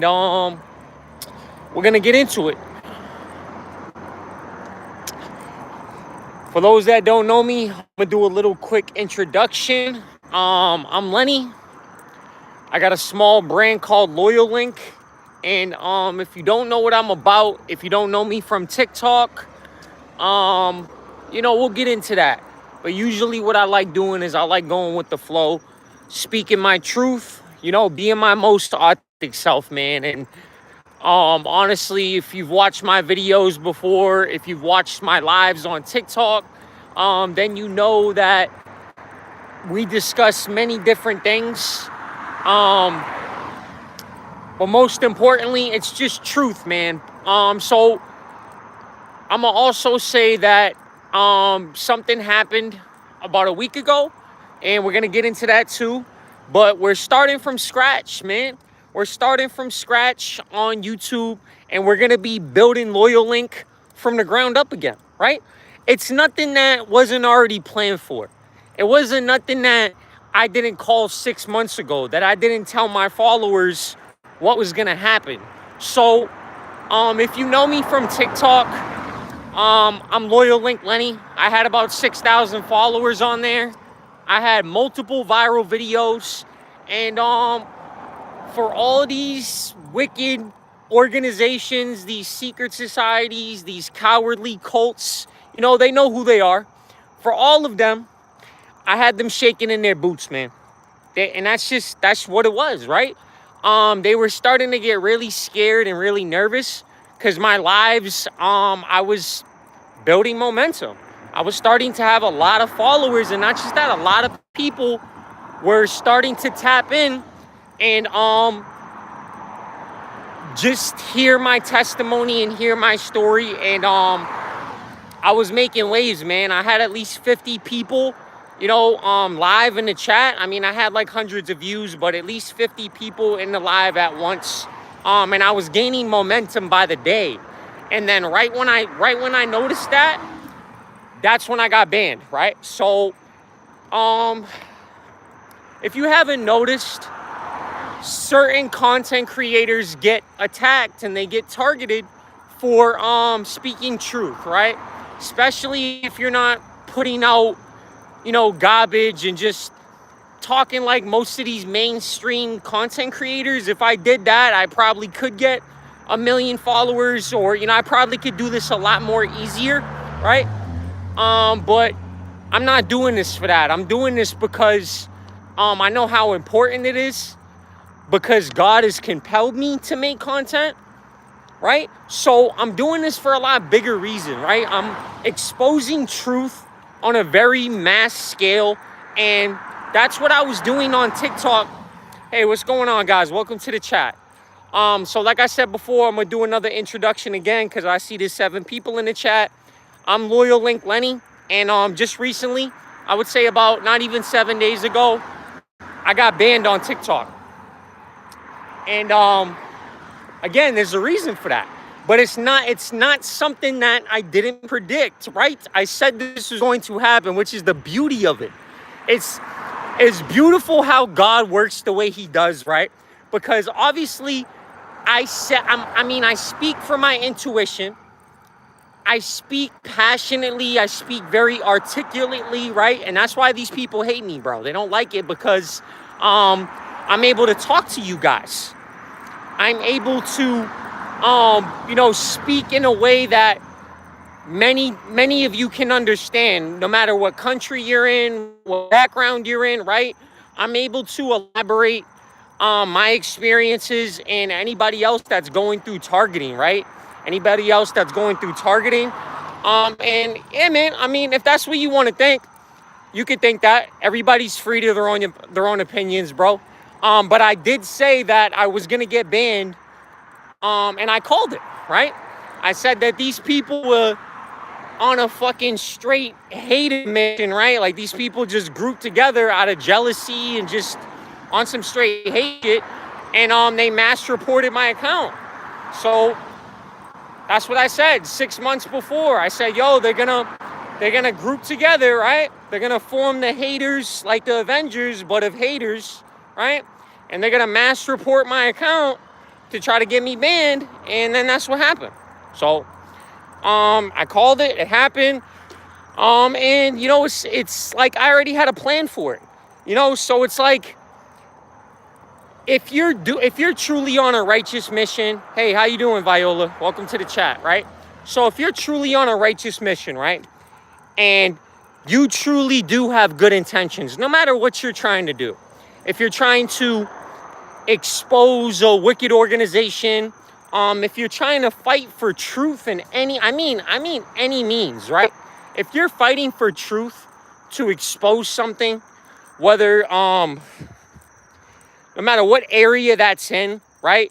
we're gonna get into it. For those that don't know me, I'm gonna do a little quick introduction. I'm Lenny. I got a small brand called Loyal Link, and if you don't know what I'm about, if you don't know me from TikTok, we'll get into that. But usually, what I like doing is I like going with the flow, speaking my truth. Being my most authentic self, man. And honestly, if you've watched my videos before, if you've watched my lives on TikTok, then you know that we discuss many different things. Um, but most importantly, it's just truth, man. So I'm gonna also say that something happened about a week ago, and we're gonna get into that too. But we're starting from scratch, man. We're starting from scratch on YouTube, and we're gonna be building Loyal Link from the ground up again, right? It's nothing that wasn't already planned for. It wasn't nothing that I didn't call 6 months ago, that I didn't tell my followers what was gonna happen. So, if you know me from TikTok, I'm Loyal Link Lenny. I had about 6,000 followers on there. I had multiple viral videos, and for all these wicked organizations, these secret societies, these cowardly cults, they know who they are. For all of them, I had them shaking in their boots, man. And that's what it was, right? They were starting to get really scared and really nervous because my lives, I was building momentum. I was starting to have a lot of followers, and not just that, a lot of people were starting to tap in and just hear my testimony and hear my story. And I was making waves, man. I had at least 50 people, live in the chat. I mean, I had like hundreds of views, but at least 50 people in the live at once. And I was gaining momentum by the day. And then right when I noticed that, that's when I got banned, right? So, if you haven't noticed, certain content creators get attacked and they get targeted for speaking truth, right? Especially if you're not putting out, garbage and just talking like most of these mainstream content creators. If I did that, I probably could get 1 million followers, or I probably could do this a lot more easier, right? But I'm not doing this for that. I'm doing this because I know how important it is, because God has compelled me to make content, right? So I'm doing this for a lot bigger reason, right? I'm exposing truth on a very mass scale, and that's what I was doing on TikTok. Hey, what's going on, guys? Welcome to the chat. So like I said before, I'm gonna do another introduction again because I see there's 7 people in the chat. I'm Loyal Link Lenny, and just recently, I would say about not even 7 days ago, I got banned on TikTok. And again, there's a reason for that. But it's not something that I didn't predict, right? I said this was going to happen, which is the beauty of it. It's beautiful how God works the way he does, right? Because obviously I speak from my intuition. I speak passionately. I speak very articulately, right? And that's why these people hate me, bro. They don't like it because I'm able to talk to you guys. I'm able to speak in a way that many of you can understand, no matter what country you're in, what background you're in, right? I'm able to elaborate my experiences, and anybody else that's going through targeting, right? Anybody else that's going through targeting. And yeah, man, I mean, if that's what you want to think, you could think that. Everybody's free to their own opinions, bro. But I did say that I was gonna get banned, and I called it, right? I said that these people were on a fucking straight hate mission, right? Like, these people just grouped together out of jealousy and just on some straight hate shit, and they mass reported my account. So that's what I said 6 months before. I said, yo, they're gonna group together, right? They're gonna form the haters, like the Avengers, but of haters, right? And they're gonna mass report my account, to try to get me banned, and then that's what happened. So I called it. It happened. And it's like I already had a plan for it. So it's like if you're truly on a righteous mission. Hey, how you doing, Viola? Welcome to the chat, right? So if you're truly on a righteous mission, right, and you truly do have good intentions, no matter what you're trying to do. If you're trying to expose a wicked organization, if you're trying to fight for truth in any means, right? If you're fighting for truth to expose something, whether no matter what area that's in, right?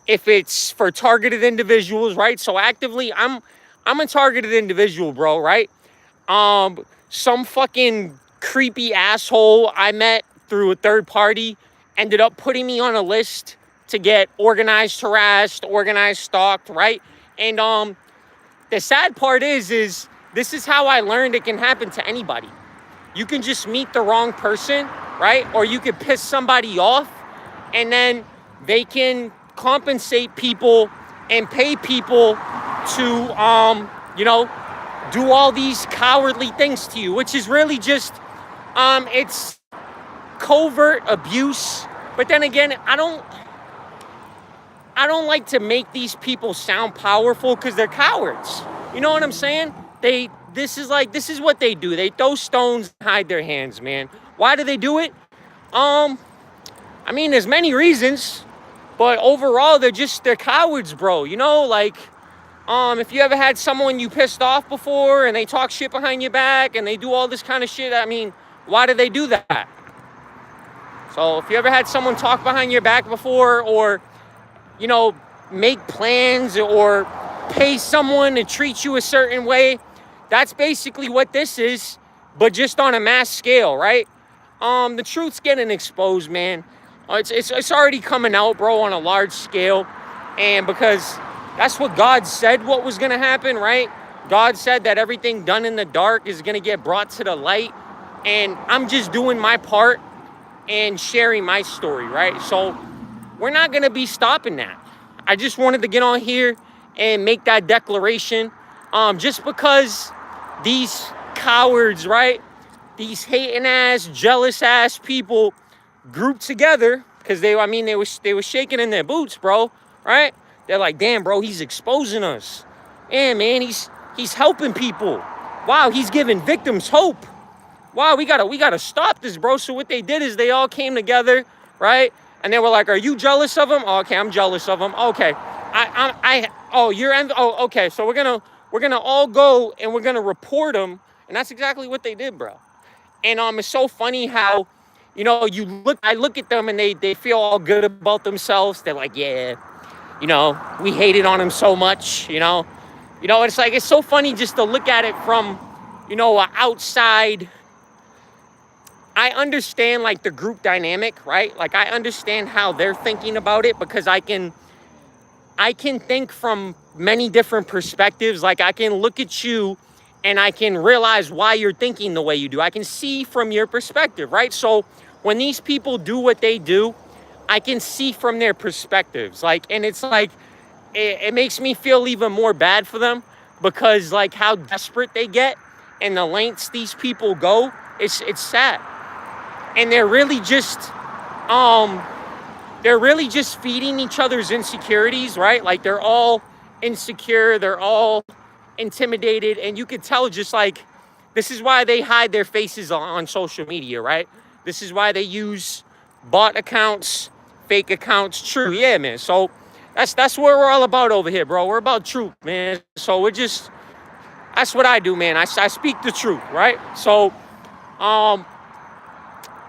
If it's for targeted individuals, right? So actively, I'm a targeted individual, bro, right? Some fucking creepy asshole I met through a third party ended up putting me on a list to get organized harassed, organized stalked, right? And the sad part is this is how I learned it can happen to anybody. You can just meet the wrong person, right? Or you could piss somebody off, and then they can compensate people and pay people to do all these cowardly things to you, which is really just it's covert abuse. But then again, I don't like to make these people sound powerful because they're cowards. You know what I'm saying? This is what they do. They throw stones and hide their hands, man. Why do they do it? There's many reasons, but overall they're cowards, bro. If you ever had someone you pissed off before and they talk shit behind your back and they do all this kind of shit, why do they do that? So if you ever had someone talk behind your back before, or make plans or pay someone to treat you a certain way, that's basically what this is, but just on a mass scale, right? The truth's getting exposed, man. It's already coming out, bro, on a large scale. And because that's what God said what was going to happen, right? God said that everything done in the dark is going to get brought to the light. And I'm just doing my part and sharing my story, right? So we're not going to be stopping that. I just wanted to get on here and make that declaration. Just because these cowards, right? These hating ass, jealous ass people grouped together, because they were shaking in their boots, bro, right? They're like, damn, bro, he's exposing us. Yeah, man, he's helping people. Wow, he's giving victims hope. Wow, we gotta stop this, bro. So what they did is they all came together, right? And they were like, are you jealous of him? Oh, okay, I'm jealous of him. Okay, okay. So we're gonna all go and we're gonna report him. And that's exactly what they did, bro. And it's so funny how, I look at them and they feel all good about themselves. They're like, yeah, we hated on him so much, it's like, it's so funny just to look at it from, outside. I understand like the group dynamic, right? Like I understand how they're thinking about it, because I can think from many different perspectives. Like I can look at you and I can realize why you're thinking the way you do. I can see from your perspective, right? So when these people do what they do, I can see from their perspectives. And it's like, it makes me feel even more bad for them, because like how desperate they get and the lengths these people go, it's sad. And they're really just feeding each other's insecurities, right? Like they're all insecure, they're all intimidated, and you could tell just like, this is why they hide their faces on social media, right? This is why they use bot accounts, fake accounts. True, yeah, man. So that's what we're all about over here, bro. We're about truth, man. So that's what I do, man. I speak the truth, right? So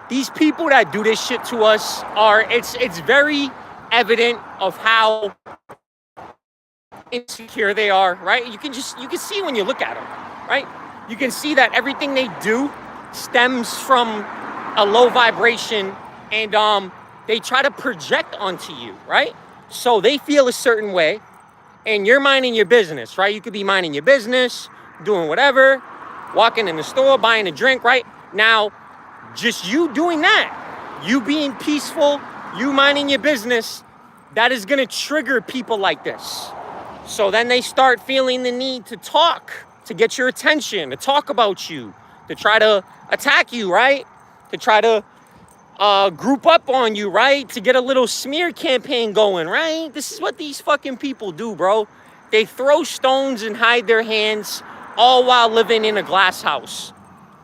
these people that do this shit to us it's very evident of how insecure they are, right? You can see when you look at them, right? You can see that everything they do stems from a low vibration, and they try to project onto you, right? So they feel a certain way, and you're minding your business, right? You could be minding your business, doing whatever, walking in the store, buying a drink, right? Now, just you doing that, you being peaceful, you minding your business, that is going to trigger people like this. So then they start feeling the need to talk, to get your attention, to talk about you, to try to attack you, right? To try to group up on you, right? To get a little smear campaign going, right? This is what these fucking people do, bro. They throw stones and hide their hands, all while living in a glass house.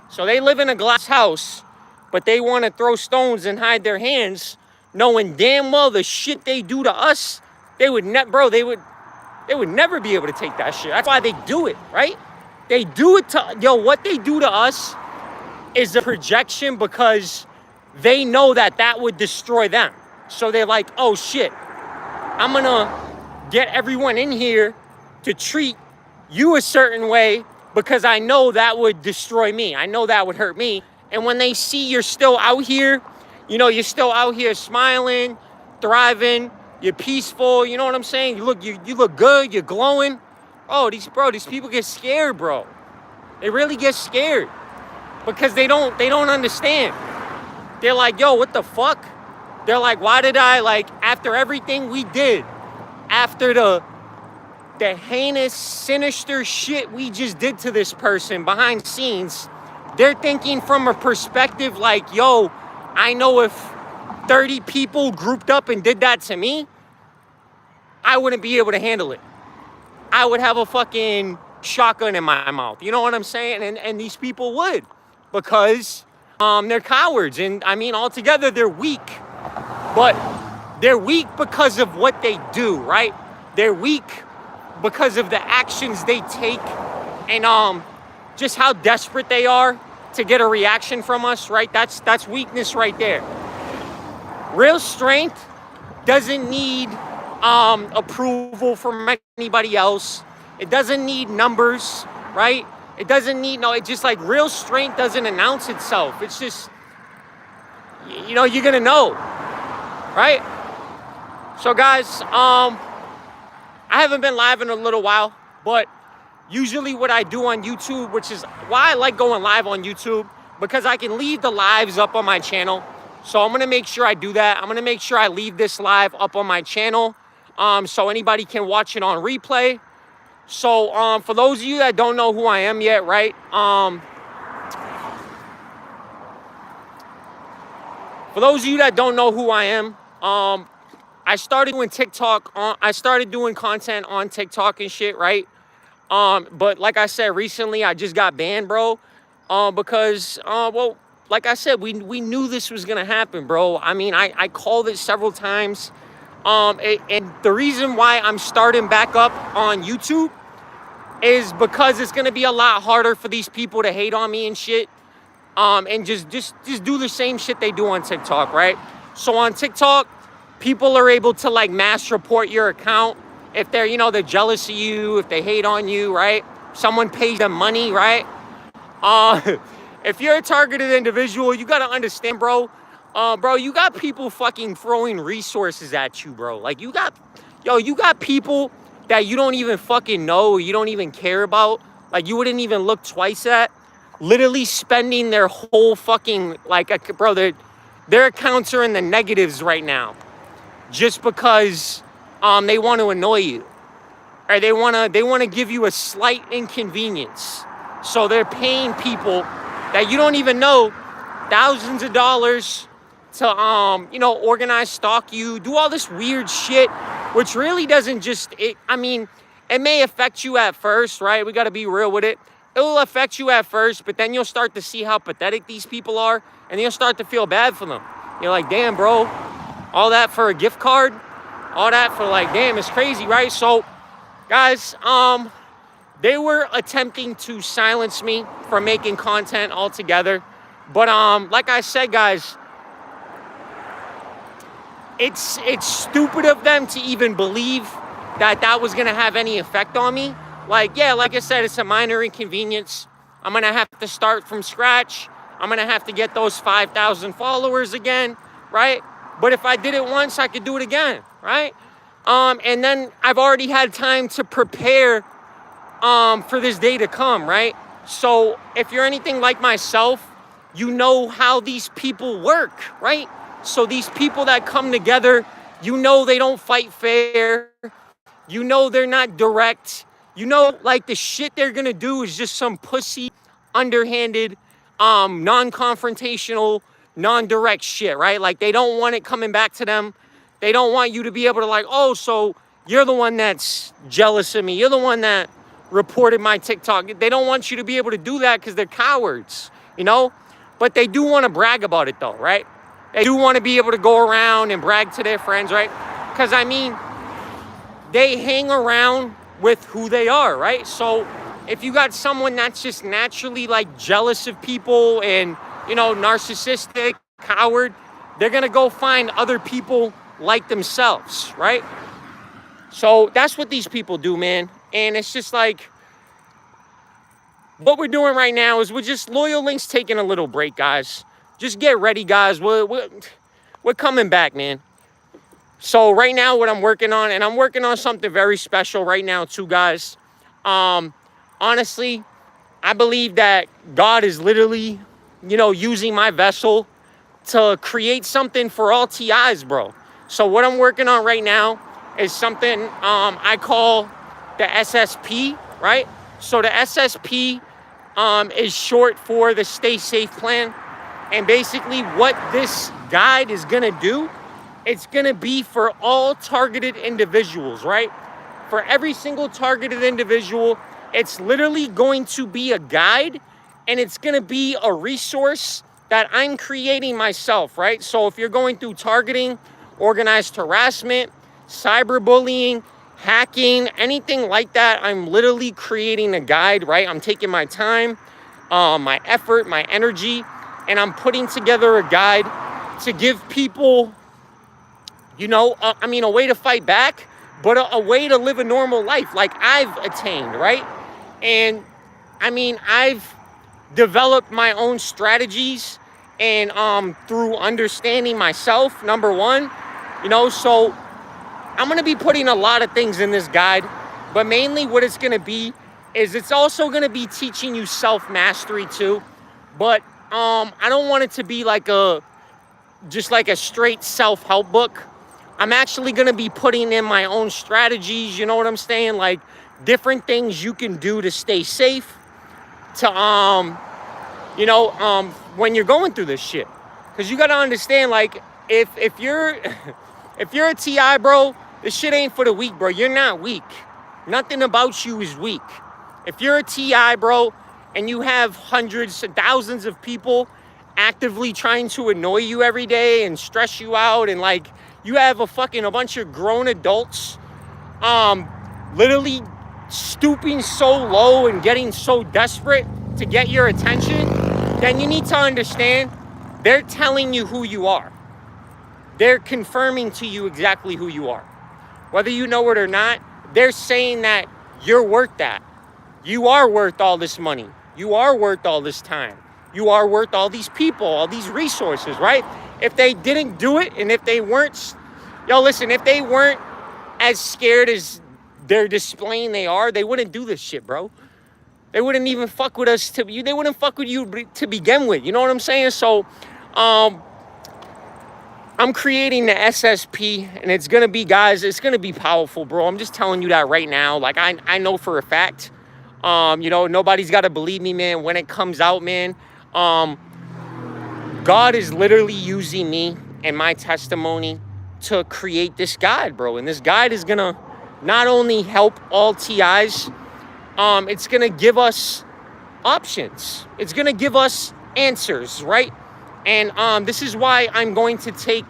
So they live in a glass house, but they want to throw stones and hide their hands, knowing damn well the shit they do to us, they would never be able to take that shit. That's why they do it, right? They do it to, what they do to us is a projection, because they know that would destroy them. So they're like, oh shit, I'm gonna get everyone in here to treat you a certain way because I know that would destroy me. I know that would hurt me. And when they see you're still out here, you're still out here smiling, thriving, you're peaceful, you know what I'm saying? You look good, you're glowing. Oh, these people get scared, bro. They really get scared because they don't understand. They're like, yo, what the fuck? They're like, why did I, after everything we did, after the heinous, sinister shit we just did to this person behind scenes, they're thinking from a perspective like, yo, I know if 30 people grouped up and did that to me, I wouldn't be able to handle it. I would have a fucking shotgun in my mouth. You know what I'm saying? And these people would, because they're cowards. And I mean, altogether, they're weak. But they're weak because of what they do, right? They're weak because of the actions they take, and just how desperate they are to get a reaction from us, right? That's weakness right there. Real strength doesn't need approval from anybody else. It doesn't need numbers, right? It doesn't need, it just real strength doesn't announce itself. It's just, you're gonna know, right? So guys, I haven't been live in a little while, but usually what I do on YouTube, which is why I like going live on YouTube, because I can leave the lives up on my channel. So I'm gonna make sure I do that. I'm gonna make sure I leave this live up on my channel, so anybody can watch it on replay. So for those of you that don't know who I am yet, right? For those of you that don't know who I am, I started doing TikTok. I started doing content on TikTok and shit, right? But like I said, recently I just got banned, bro. Because, well, like I said, we knew this was gonna happen, bro. I mean, I called it several times. And the reason why I'm starting back up on YouTube is because it's gonna be a lot harder for these people to hate on me and shit. And just do the same shit they do on TikTok, right? So on TikTok, people are able to mass report your account if they're, they're jealous of you, if they hate on you, right? Someone pays them money, right? If you're a targeted individual, you gotta understand, bro. Bro, you got people fucking throwing resources at you, bro. You got people that you don't even fucking know, you don't even care about, you wouldn't even look twice at, literally spending their whole fucking, bro, their accounts are in the negatives right now, just because they want to annoy you, or they want to give you a slight inconvenience. So they're paying people that you don't even know thousands of dollars to organize, stalk you, do all this weird shit, which really doesn't it may affect you at first, right? We got to be real with it. It will affect you at first, but then you'll start to see how pathetic these people are, and you'll start to feel bad for them. You're like, damn, bro, all that for a gift card, all that for damn, it's crazy, right? So, guys, they were attempting to silence me from making content altogether, but like I said, guys, it's stupid of them to even believe that was gonna have any effect on me. Yeah, like I said, it's a minor inconvenience. I'm gonna have to start from scratch. I'm gonna have to get those 5,000 followers again, right? But if I did it once, I could do it again, right? And then I've already had time to prepare for this day to come, right? So if you're anything like myself, you know how these people work, right? So these people that come together You know they don't fight fair. You know they're not direct. You know, like, the shit they're gonna do is just some pussy, underhanded, non-confrontational, non-direct shit, right? Like, they don't want it coming back to them. They don't want you to be able to, like, oh, so you're the one that's jealous of me. You're the one that reported my TikTok. They don't want you to be able to do that because they're cowards, you know? But they do want to brag about it though, right? They do want to be able to go around and brag to their friends, right? Because, I mean, they hang around with who they are, right? So if you got someone that's just naturally, like, jealous of people and, you know, narcissistic, coward, they're gonna go find other people like themselves, right? So that's what these people do, man. And it's just like, what we're doing right now is we're just, Loyal Link's taking a little break, guys. Just get ready, guys. We're coming back, man. So right now, what I'm working on, and I'm working on something very special right now too, guys. Honestly, I believe that God is literally, you know, using my vessel to create something for all TIs, bro. So what I'm working on right now is something I call the SSP, right? So the SSP is short for the Stay Safe Plan. And basically what this guide is gonna do, it's gonna be for all targeted individuals, right? For every single targeted individual, it's literally going to be a guide, and it's gonna be a resource that I'm creating myself, right? So if you're going through targeting, organized harassment, cyberbullying, hacking, anything like that, I'm literally creating a guide, right? I'm taking my time, my effort, my energy, and I'm putting together a guide to give people, you know, a way to fight back, but a way to live a normal life like I've attained, right? And I mean, I've developed my own strategies, and through understanding myself, number one, you know, so I'm gonna be putting a lot of things in this guide, but mainly what it's gonna be is it's also gonna be teaching you self-mastery too. But I don't want it to be like just like a straight self-help book. I'm actually gonna be putting in my own strategies, you know what I'm saying? Like, different things you can do to stay safe, to when you're going through this shit. Because you gotta understand, like, if you're if you're a TI, bro, this shit ain't for the weak, bro. You're not weak. Nothing about you is weak. If you're a TI, bro, and you have hundreds and thousands of people actively trying to annoy you every day and stress you out, and, like, you have a bunch of grown adults literally stooping so low and getting so desperate to get your attention, then you need to understand they're telling you who you are. They're confirming to you exactly who you are. Whether you know it or not, they're saying that you're worth that. You are worth all this money. You are worth all this time. You are worth all these people, all these resources, right? If they didn't do it, and if they weren't, if they weren't as scared as they're displaying they are, they wouldn't do this shit, bro. They wouldn't even fuck with us they wouldn't fuck with you to begin with. You know what I'm saying? So, I'm creating the SSP, and it's gonna be, guys, it's gonna be powerful, bro. I'm just telling you that right now. Like, I know for a fact. Nobody's gotta believe me, man. When it comes out, man, God is literally using me and my testimony to create this guide, bro. And this guide is gonna not only help all TIs, it's gonna give us options. It's gonna give us answers, right? And this is why I'm going to take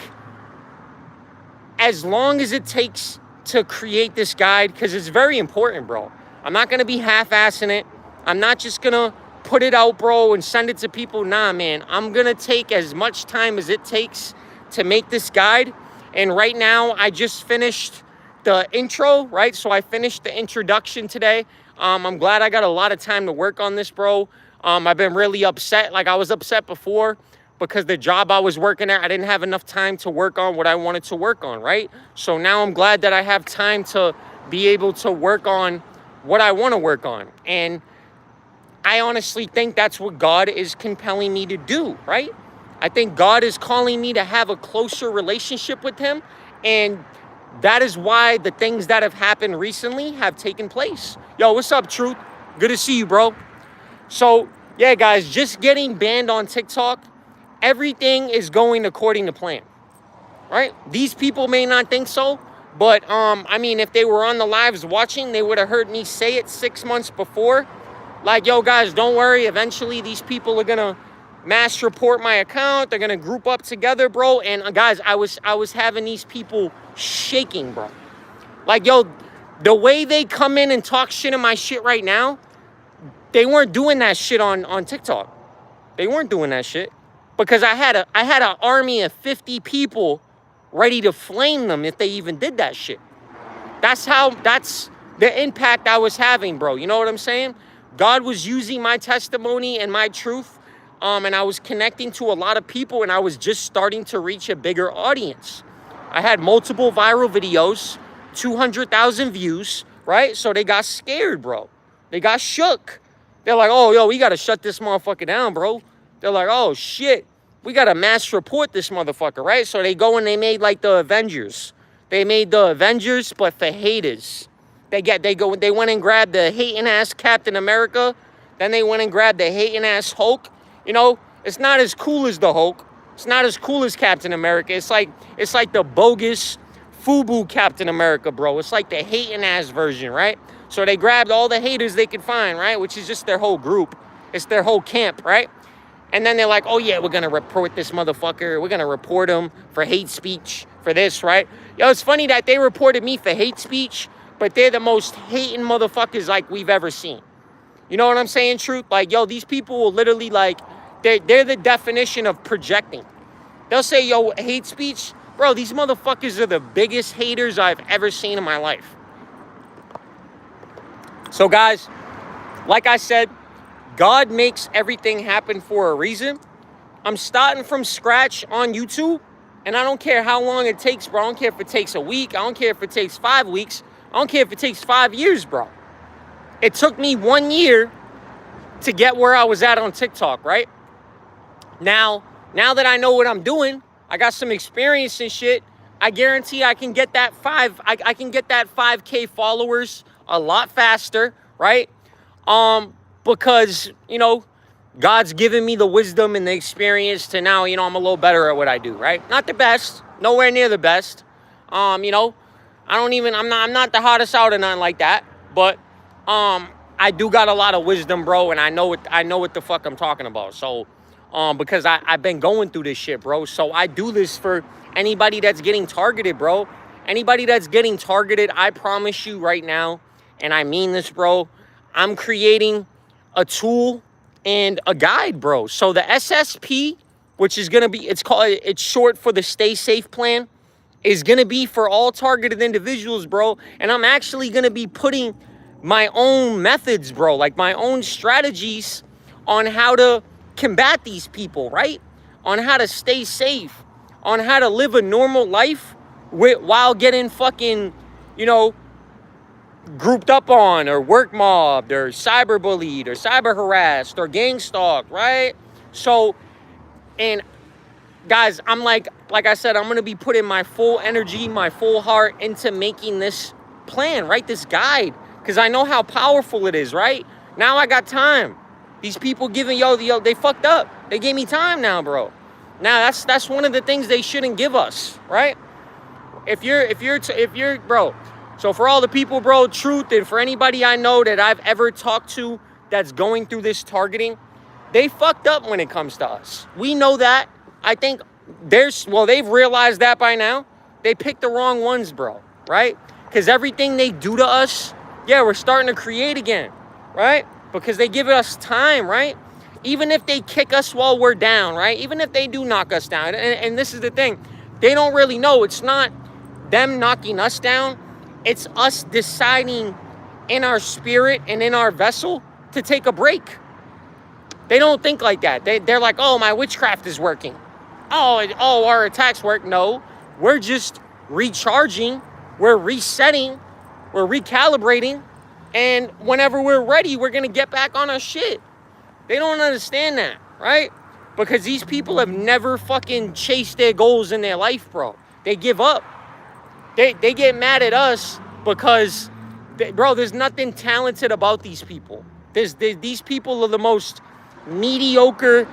as long as it takes to create this guide, because it's very important, bro. I'm not gonna be half-assing it. I'm not just gonna put it out, bro, and send it to people. Nah, man. I'm gonna take as much time as it takes to make this guide. And right now, I just finished the intro, right? So I finished the introduction today. I'm glad I got a lot of time to work on this, bro. I've been really upset. Like, I was upset before because the job I was working at, I didn't have enough time to work on what I wanted to work on, right? So now I'm glad that I have time to be able to work on what I want to work on. And I honestly think that's what God is compelling me to do, right? I think God is calling me to have a closer relationship with him And that is why the things that have happened recently have taken place. Yo, what's up, Truth? Good to see you, bro. So, yeah, guys, just getting banned on TikTok, everything is going according to plan, right? These people may not think so, but, I mean, if they were on the lives watching, they would have heard me say it 6 months before. Like, yo, guys, don't worry. Eventually, these people are going to mass report my account. They're going to group up together, bro. And, guys, I was having these people shaking, bro. Like, yo, the way they come in and talk shit in my shit right now, they weren't doing that shit on TikTok. They weren't doing that shit. Because I had an army of 50 people ready to flame them if they even did that shit. That's the impact I was having, bro. You know what I'm saying? God was using my testimony and my truth, and I was connecting to a lot of people, and I was just starting to reach a bigger audience. I had multiple viral videos, 200,000 views, right? So they got scared, bro. They got shook. They're like, oh, yo, we got to shut this motherfucker down, bro. They're like, oh, shit. We got to mass report this motherfucker, right? So they go and they made like the Avengers. They made the Avengers, but for haters. They went and grabbed the hating ass Captain America. Then they went and grabbed the hating ass Hulk. You know, it's not as cool as the Hulk. It's not as cool as Captain America. It's like the bogus FUBU Captain America, bro. It's like the hating ass version, right? So they grabbed all the haters they could find, right? Which is just their whole group. It's their whole camp, right? And then they're like, oh yeah, we're gonna report this motherfucker. We're gonna report him for hate speech, for this, right? Yo, it's funny that they reported me for hate speech, but they're the most hating motherfuckers like we've ever seen. You know what I'm saying, Truth? Like, yo, these people will literally like, they're the definition of projecting. They'll say, yo, hate speech. Bro, these motherfuckers are the biggest haters I've ever seen in my life. So guys, like I said, God makes everything happen for a reason. I'm starting from scratch on YouTube, and I don't care how long it takes, bro. I don't care if it takes a week. I don't care if it takes 5 weeks. I don't care if it takes 5 years, bro. It took me 1 year to get where I was at on TikTok, right? Now that I know what I'm doing, I got some experience and shit. I guarantee I can get that I can get that 5K followers a lot faster, right? Because, you know, God's given me the wisdom and the experience to now, you know, I'm a little better at what I do, right? Not the best, nowhere near the best. You know, I'm not the hottest out or nothing like that, but I do got a lot of wisdom, bro, and I know what the fuck I'm talking about. So, because I've been going through this shit, bro. So I do this for anybody that's getting targeted, bro. Anybody that's getting targeted, I promise you right now, and I mean this, bro, I'm creating a tool and a guide, bro. So the SSP, which is gonna be, it's short for the Stay Safe Plan, is gonna be for all targeted individuals, bro. And I'm actually gonna be putting my own methods, bro, like my own strategies on how to combat these people, right? On how to stay safe, on how to live a normal life while getting fucking, you know, grouped up on or work mobbed or cyberbullied or cyber harassed or gang stalked, right? So, and guys, I'm like I said, I'm going to be putting my full energy, my full heart into making this plan, right? This guide, because I know how powerful it is, right? Now I got time. These people giving, yo, they fucked up. They gave me time now, bro. Now that's one of the things they shouldn't give us, right? If you're, bro. So for all the people, bro, Truth, and for anybody I know that I've ever talked to that's going through this targeting, they fucked up when it comes to us. We know that. I think they've realized that by now. They picked the wrong ones, bro, right? Because everything they do to us, yeah, we're starting to create again, right? Because they give us time, right? Even if they kick us while we're down, right? Even if they do knock us down. And this is the thing. They don't really know. It's not them knocking us down. It's us deciding in our spirit and in our vessel to take a break. They don't think like that. They're like, oh, my witchcraft is working. Oh, our attacks work. No, we're just recharging. We're resetting. We're recalibrating. And whenever we're ready, we're going to get back on our shit. They don't understand that, right? Because these people have never fucking chased their goals in their life, bro. They give up. They get mad at us because, bro, there's nothing talented about these people. These people are the most mediocre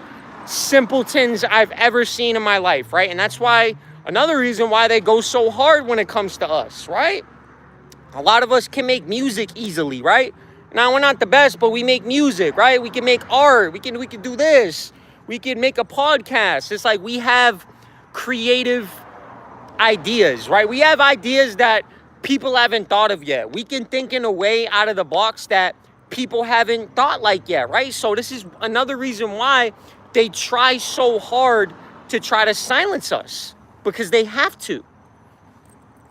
simpletons I've ever seen in my life, right? And that's why, another reason why they go so hard when it comes to us, right? A lot of us can make music easily, right? Now, we're not the best, but we make music, right? We can make art. We can do this. We can make a podcast. It's like we have creative ideas, right? We have ideas that people haven't thought of yet. We can think in a way out of the box that people haven't thought like yet, right? So this is another reason why they try so hard to try to silence us, because they have to.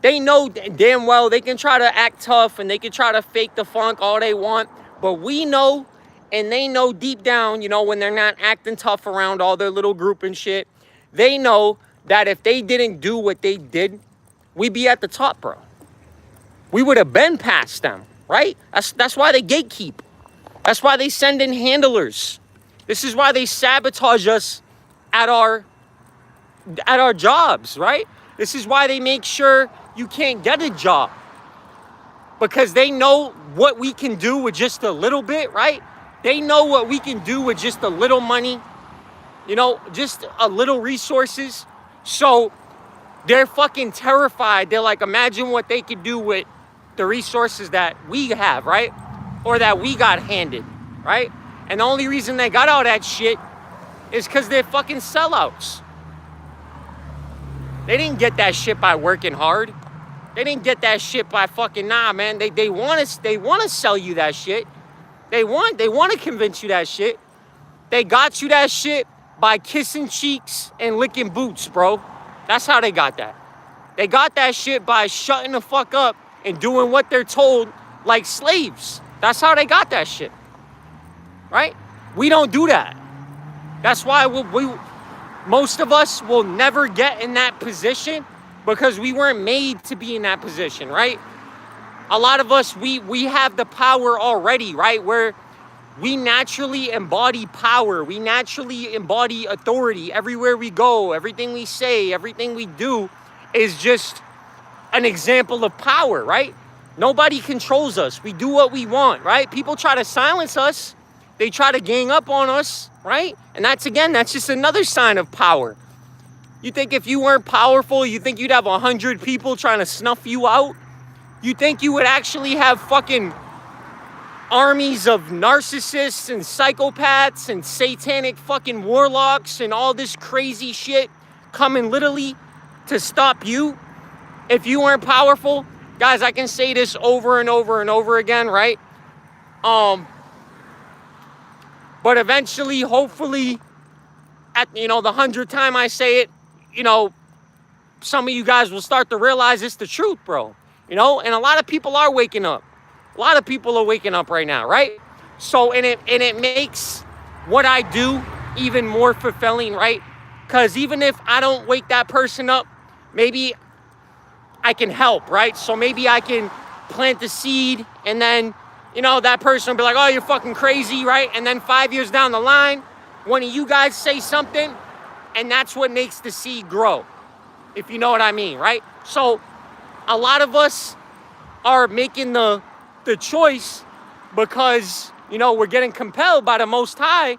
They know damn well they can try to act tough and they can try to fake the funk all they want, but we know, and they know deep down, you know, when they're not acting tough around all their little group and shit, they know that if they didn't do what they did, we'd be at the top, bro. We would have been past them, right? That's why they gatekeep. That's why they send in handlers. This is why they sabotage us at our jobs, right? This is why they make sure you can't get a job, because they know what we can do with just a little bit, right? They know what we can do with just a little money, you know, just a little resources. So they're fucking terrified. They're like, imagine what they could do with the resources that we have, right? Or that we got handed, right? And the only reason they got all that shit is because they're fucking sellouts. They didn't get that shit by working hard. They didn't get that shit by fucking, nah, man. They want to sell you that shit. They want to convince you that shit. They got you that shit by kissing cheeks and licking boots, bro. That's how they got that. They got that shit by shutting the fuck up and doing what they're told like slaves. That's how they got that shit, right? We don't do that. That's why most of us will never get in that position, because we weren't made to be in that position, right? A lot of us, we have the power already, right? Where we naturally embody power. We naturally embody authority everywhere we go. Everything we say, everything we do is just an example of power, right? Nobody controls us. We do what we want, right? People try to silence us. They try to gang up on us, right? And that's just another sign of power. You think if you weren't powerful, you think you'd have 100 people trying to snuff you out? You think you would actually have fucking armies of narcissists and psychopaths and satanic fucking warlocks and all this crazy shit coming literally to stop you if you weren't powerful? Guys, I can say this over and over and over again, right? But eventually, hopefully, at, you know, the 100th time I say it, you know, some of you guys will start to realize it's the truth, bro. You know, and a lot of people are waking up. A lot of people are waking up right now, right? So, and it makes what I do even more fulfilling, right? Because even if I don't wake that person up, maybe I can help, right? So maybe I can plant the seed, and then, you know, that person will be like, oh, you're fucking crazy, right? And then 5 years down the line, one of you guys say something, and that's what makes the seed grow, if you know what I mean, right? So a lot of us are making the choice because, you know, we're getting compelled by the Most High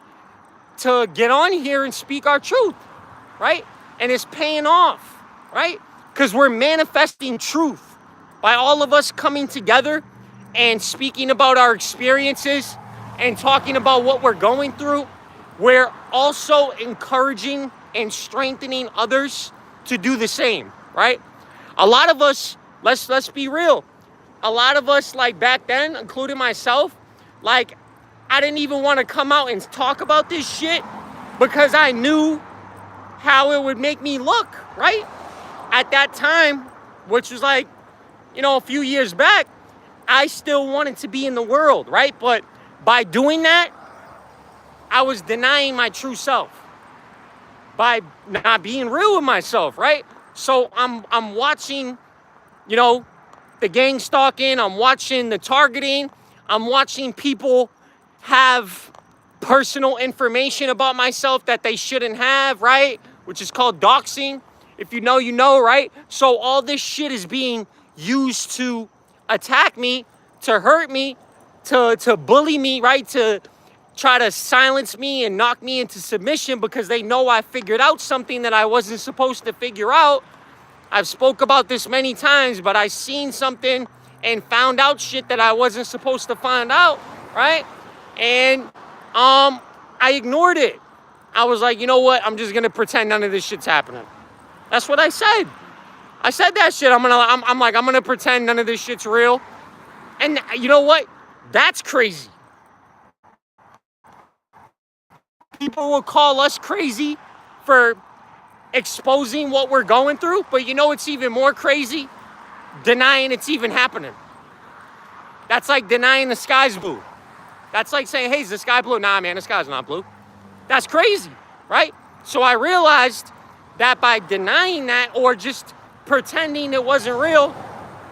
to get on here and speak our truth, right? And it's paying off, right? Because we're manifesting truth by all of us coming together and speaking about our experiences and talking about what we're going through. We're also encouraging and strengthening others to do the same, right? A lot of us, let's be real. A lot of us, like back then, including myself, like I didn't even want to come out and talk about this shit because I knew how it would make me look, right? At that time, which was like, you know, a few years back, I still wanted to be in the world, right? But by doing that, I was denying my true self by not being real with myself, right? So I'm watching, you know, the gang stalking, I'm watching the targeting, I'm watching people have personal information about myself that they shouldn't have, right? Which is called doxing. If you know, you know, right? So all this shit is being used to attack me, to hurt me, to bully me, right? To try to silence me and knock me into submission because they know I figured out something that I wasn't supposed to figure out. I've spoke about this many times, but I seen something and found out shit that I wasn't supposed to find out, right? And I ignored it. I was like, you know what? I'm just gonna pretend none of this shit's happening. That's what I said. I said that shit. I'm gonna pretend none of this shit's real. And you know what? That's crazy. People will call us crazy for exposing what we're going through, but you know it's even more crazy? Denying it's even happening. That's like denying the sky's blue. That's like saying, hey, is the sky blue? Nah, man, the sky's not blue. That's crazy, right? So I realized that by denying that or just pretending it wasn't real,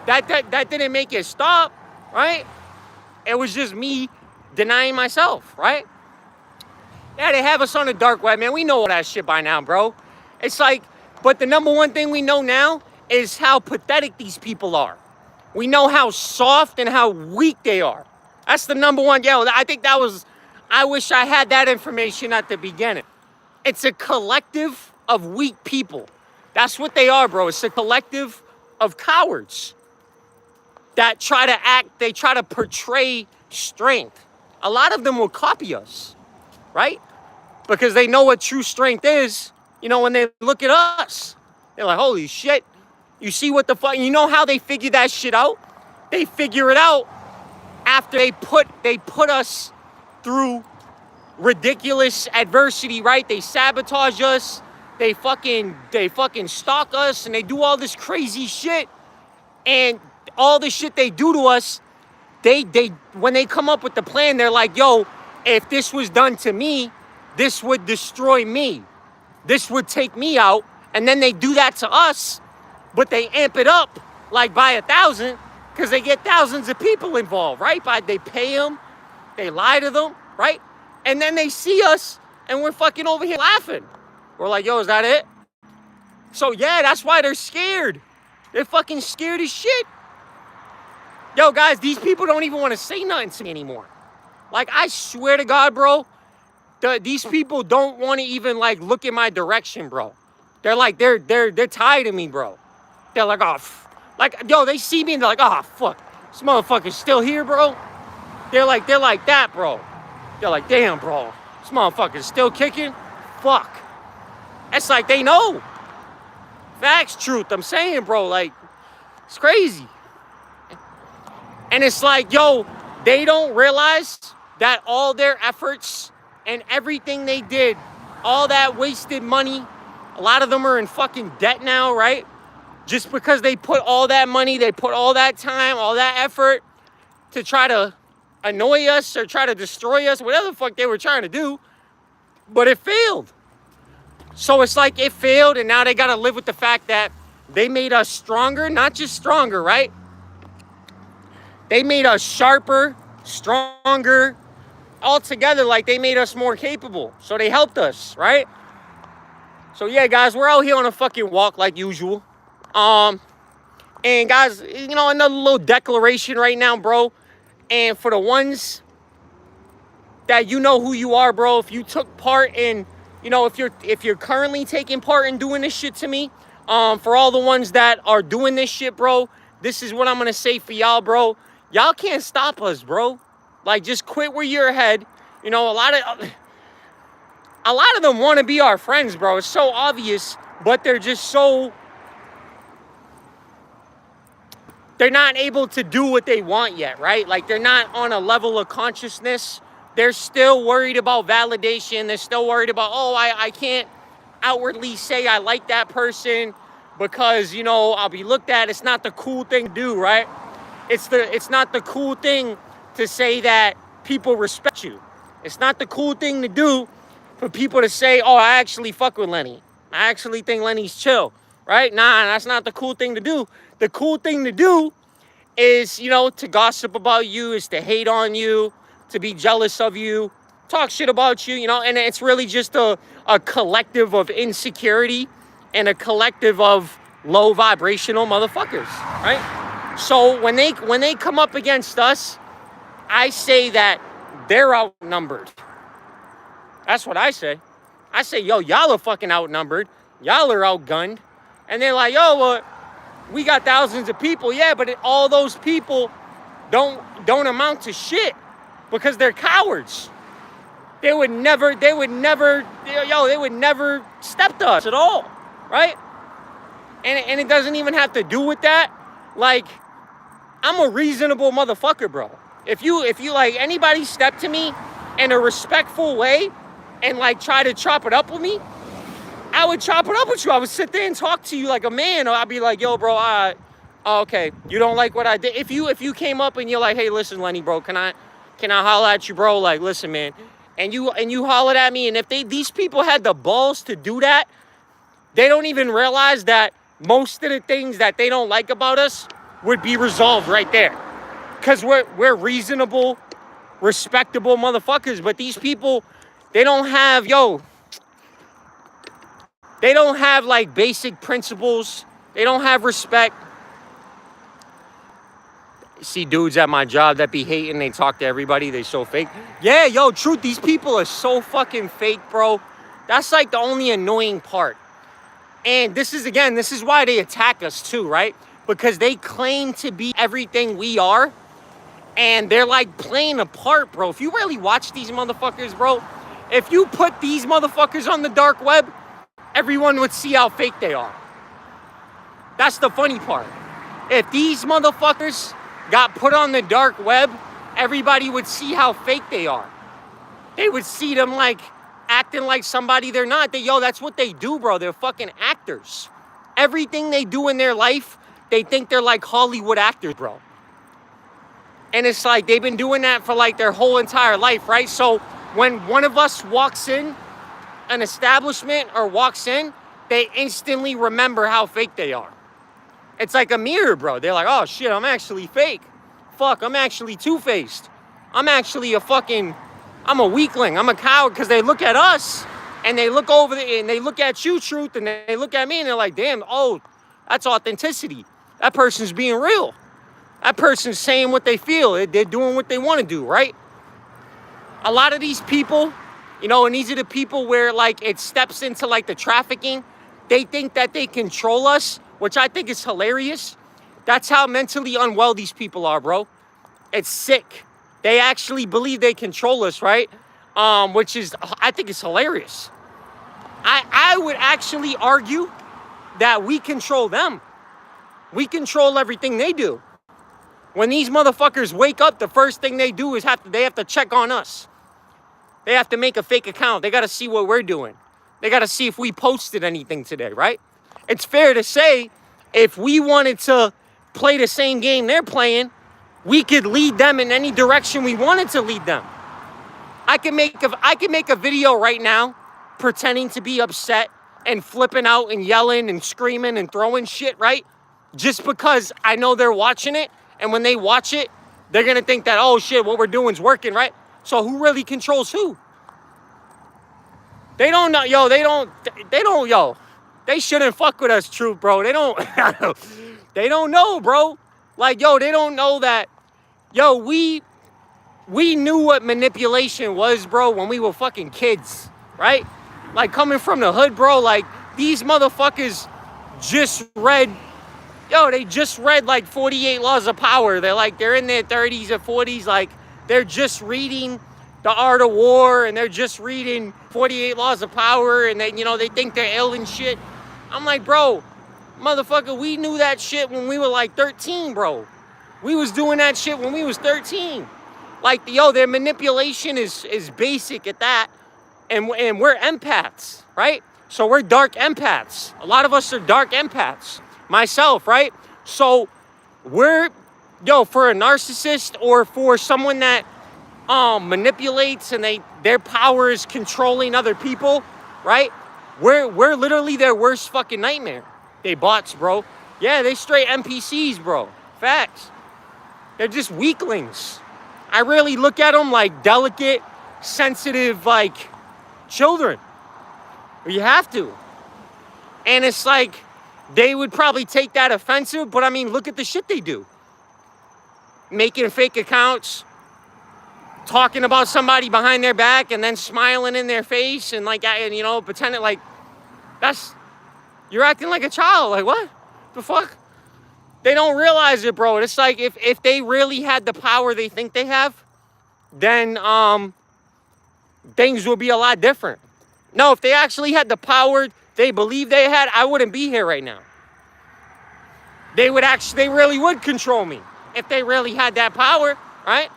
that didn't make it stop, right? It was just me denying myself, right? Yeah, they have us on the dark web, man. We know all that shit by now, bro. It's like, but the number one thing we know now is how pathetic these people are. We know how soft and how weak they are. That's the number one. Yo, I think that was, I wish I had that information at the beginning. It's a collective of weak people. That's what they are, bro. It's a collective of cowards that try to act, they try to portray strength. A lot of them will copy us, right? Because they know what true strength is. You know, when they look at us, they're like, holy shit. You see what the fuck, you know how they figure that shit out? They figure it out after they put us through ridiculous adversity, right? They sabotage us. They fucking stalk us and they do all this crazy shit. And all the shit they do to us, they when they come up with the plan, they're like, yo, if this was done to me, this would destroy me. This would take me out. And then they do that to us, but they amp it up like by 1,000 because they get thousands of people involved, right? They pay them, they lie to them, right? And then they see us and we're fucking over here laughing. We're like, yo, is that it? So yeah, that's why they're scared. They're fucking scared as shit. Yo, guys, these people don't even want to say nothing to me anymore. Like, I swear to God, bro, these people don't want to even, like, look in my direction, bro. They're like, they're tired of me, bro. They're like, oh, like, yo, they see me and they're like, oh, fuck, this motherfucker's still here, bro. They're like that, bro. They're like, damn, bro, this motherfucker's still kicking? Fuck. That's like, they know. Facts, truth, I'm saying, bro, like, it's crazy. And it's like, yo, they don't realize that all their efforts and everything they did, all that wasted money, a lot of them are in fucking debt now, right? Just because they put all that money, they put all that time, all that effort to try to annoy us or try to destroy us, whatever the fuck they were trying to do, but it failed. So it's like it failed, and now they gotta live with the fact that they made us stronger, not just stronger, right? They made us sharper, stronger, altogether, like they made us more capable. So they helped us, right? So yeah, guys, we're out here on a fucking walk like usual. And guys, you know, another little declaration right now, bro. And for the ones that you know who you are, bro, if you took part in, you know, if you're currently taking part in doing this shit to me, for all the ones that are doing this shit, bro, this is what I'm gonna say for y'all, bro. Y'all can't stop us, bro. Like, just quit where you're ahead. You know, a lot of them want to be our friends, bro. It's so obvious, but they're just so, they're not able to do what they want yet, right? Like, they're not on a level of consciousness. They're still worried about validation. They're still worried about, oh, I can't outwardly say I like that person because, you know, I'll be looked at. It's not the cool thing to do, right? It's not the cool thing to say that people respect you. It's not the cool thing to do for people to say, oh, I actually fuck with Lenny. I actually think Lenny's chill, right? Nah, that's not the cool thing to do. The cool thing to do is, you know, to gossip about you, is to hate on you, to be jealous of you, talk shit about you, you know, and it's really just a collective of insecurity and a collective of low vibrational motherfuckers, right? So when they come up against us, I say that they're outnumbered. That's what I say. I say, yo, y'all are fucking outnumbered. Y'all are outgunned. And they're like, yo, well, we got thousands of people. Yeah, but all those people don't amount to shit because they're cowards. They would never step to us at all, right? And it doesn't even have to do with that. Like, I'm a reasonable motherfucker, bro. If you like anybody step to me in a respectful way and like try to chop it up with me, I would chop it up with you. I would sit there and talk to you like a man, or I'd be like, yo, bro, okay, you don't like what I did. If you came up and you're like, hey, listen, Lenny, bro, can I holler at you, bro? Like, listen, man. And you hollered at me, and if these people had the balls to do that, they don't even realize that most of the things that they don't like about us would be resolved right there. Because we're reasonable, respectable motherfuckers. But these people, they don't have like basic principles. They don't have respect. See dudes at my job that be hating, they talk to everybody, they so fake. Yeah, yo, truth, these people are so fucking fake, bro. That's like the only annoying part. And this is why they attack us too, right? Because they claim to be everything we are, and they're like playing a part, bro. If you really watch these motherfuckers, bro, if you put these motherfuckers on the dark web, everyone would see how fake they are. That's the funny part. If these motherfuckers got put on the dark web, everybody would see how fake they are. They would see them like acting like somebody they're not. That's what they do, bro. They're fucking actors. Everything they do in their life, they think they're like Hollywood actors, bro. And it's like they've been doing that for like their whole entire life, right? So when one of us walks in an establishment or walks in, they instantly remember how fake they are. It's like a mirror, bro. They're like, oh shit, I'm actually fake. Fuck, I'm actually two-faced. I'm actually I'm a weakling. I'm a coward. Because they look at us and they look over and they look at you, Truth, and they look at me and they're like, damn, oh, that's authenticity. That person's being real. That person's saying what they feel. They're doing what they want to do, right? A lot of these people, and these are the people where like it steps into like the trafficking. They think that they control us, which I think is hilarious. That's how mentally unwell these people are, bro. It's sick. They actually believe they control us, right? Which is, I think it's hilarious. I would actually argue that we control them. We control everything they do. When these motherfuckers wake up, the first thing they do is they have to check on us. They have to make a fake account. They got to see what we're doing. They got to see if we posted anything today, right? It's fair to say, if we wanted to play the same game they're playing, we could lead them in any direction we wanted to lead them. I can make a video right now pretending to be upset and flipping out and yelling and screaming and throwing shit, right? Just because I know they're watching it, and when they watch it, they're gonna think that, oh shit, what we're doing is working, right? So who really controls who? They don't know, they shouldn't fuck with us, Truth, bro. They don't know, bro. Like, they don't know that, we knew what manipulation was, bro, when we were fucking kids, right? Like, coming from the hood, bro, like, these motherfuckers just read, they just read, like, 48 Laws of Power. They're in their 30s or 40s, like, they're just reading The Art of War, and they're just reading 48 Laws of Power, and they think they're ill and shit. I'm like, bro, motherfucker, we knew that shit when we were, like, 13, bro. We was doing that shit when we was 13. Like, their manipulation is basic at that. And we're empaths, right? So we're dark empaths. A lot of us are dark empaths. Myself, right? So we're, for a narcissist or for someone that manipulates and their power is controlling other people, right? We're literally their worst fucking nightmare. They bots, bro. Yeah, they straight NPCs, bro. Facts. They're just weaklings. I really look at them like delicate, sensitive, like, children. You have to. And it's like, they would probably take that offensive, but I mean, look at the shit they do. Making fake accounts, talking about somebody behind their back, and then smiling in their face, and like, and, you know, pretending like, you're acting like a child. Like, what the fuck? They don't realize it, bro. It's like, if they really had the power they think they have, then things would be a lot different. No, if they actually had the power they believe they had, I wouldn't be here right now. They really would control me if they really had that power, right?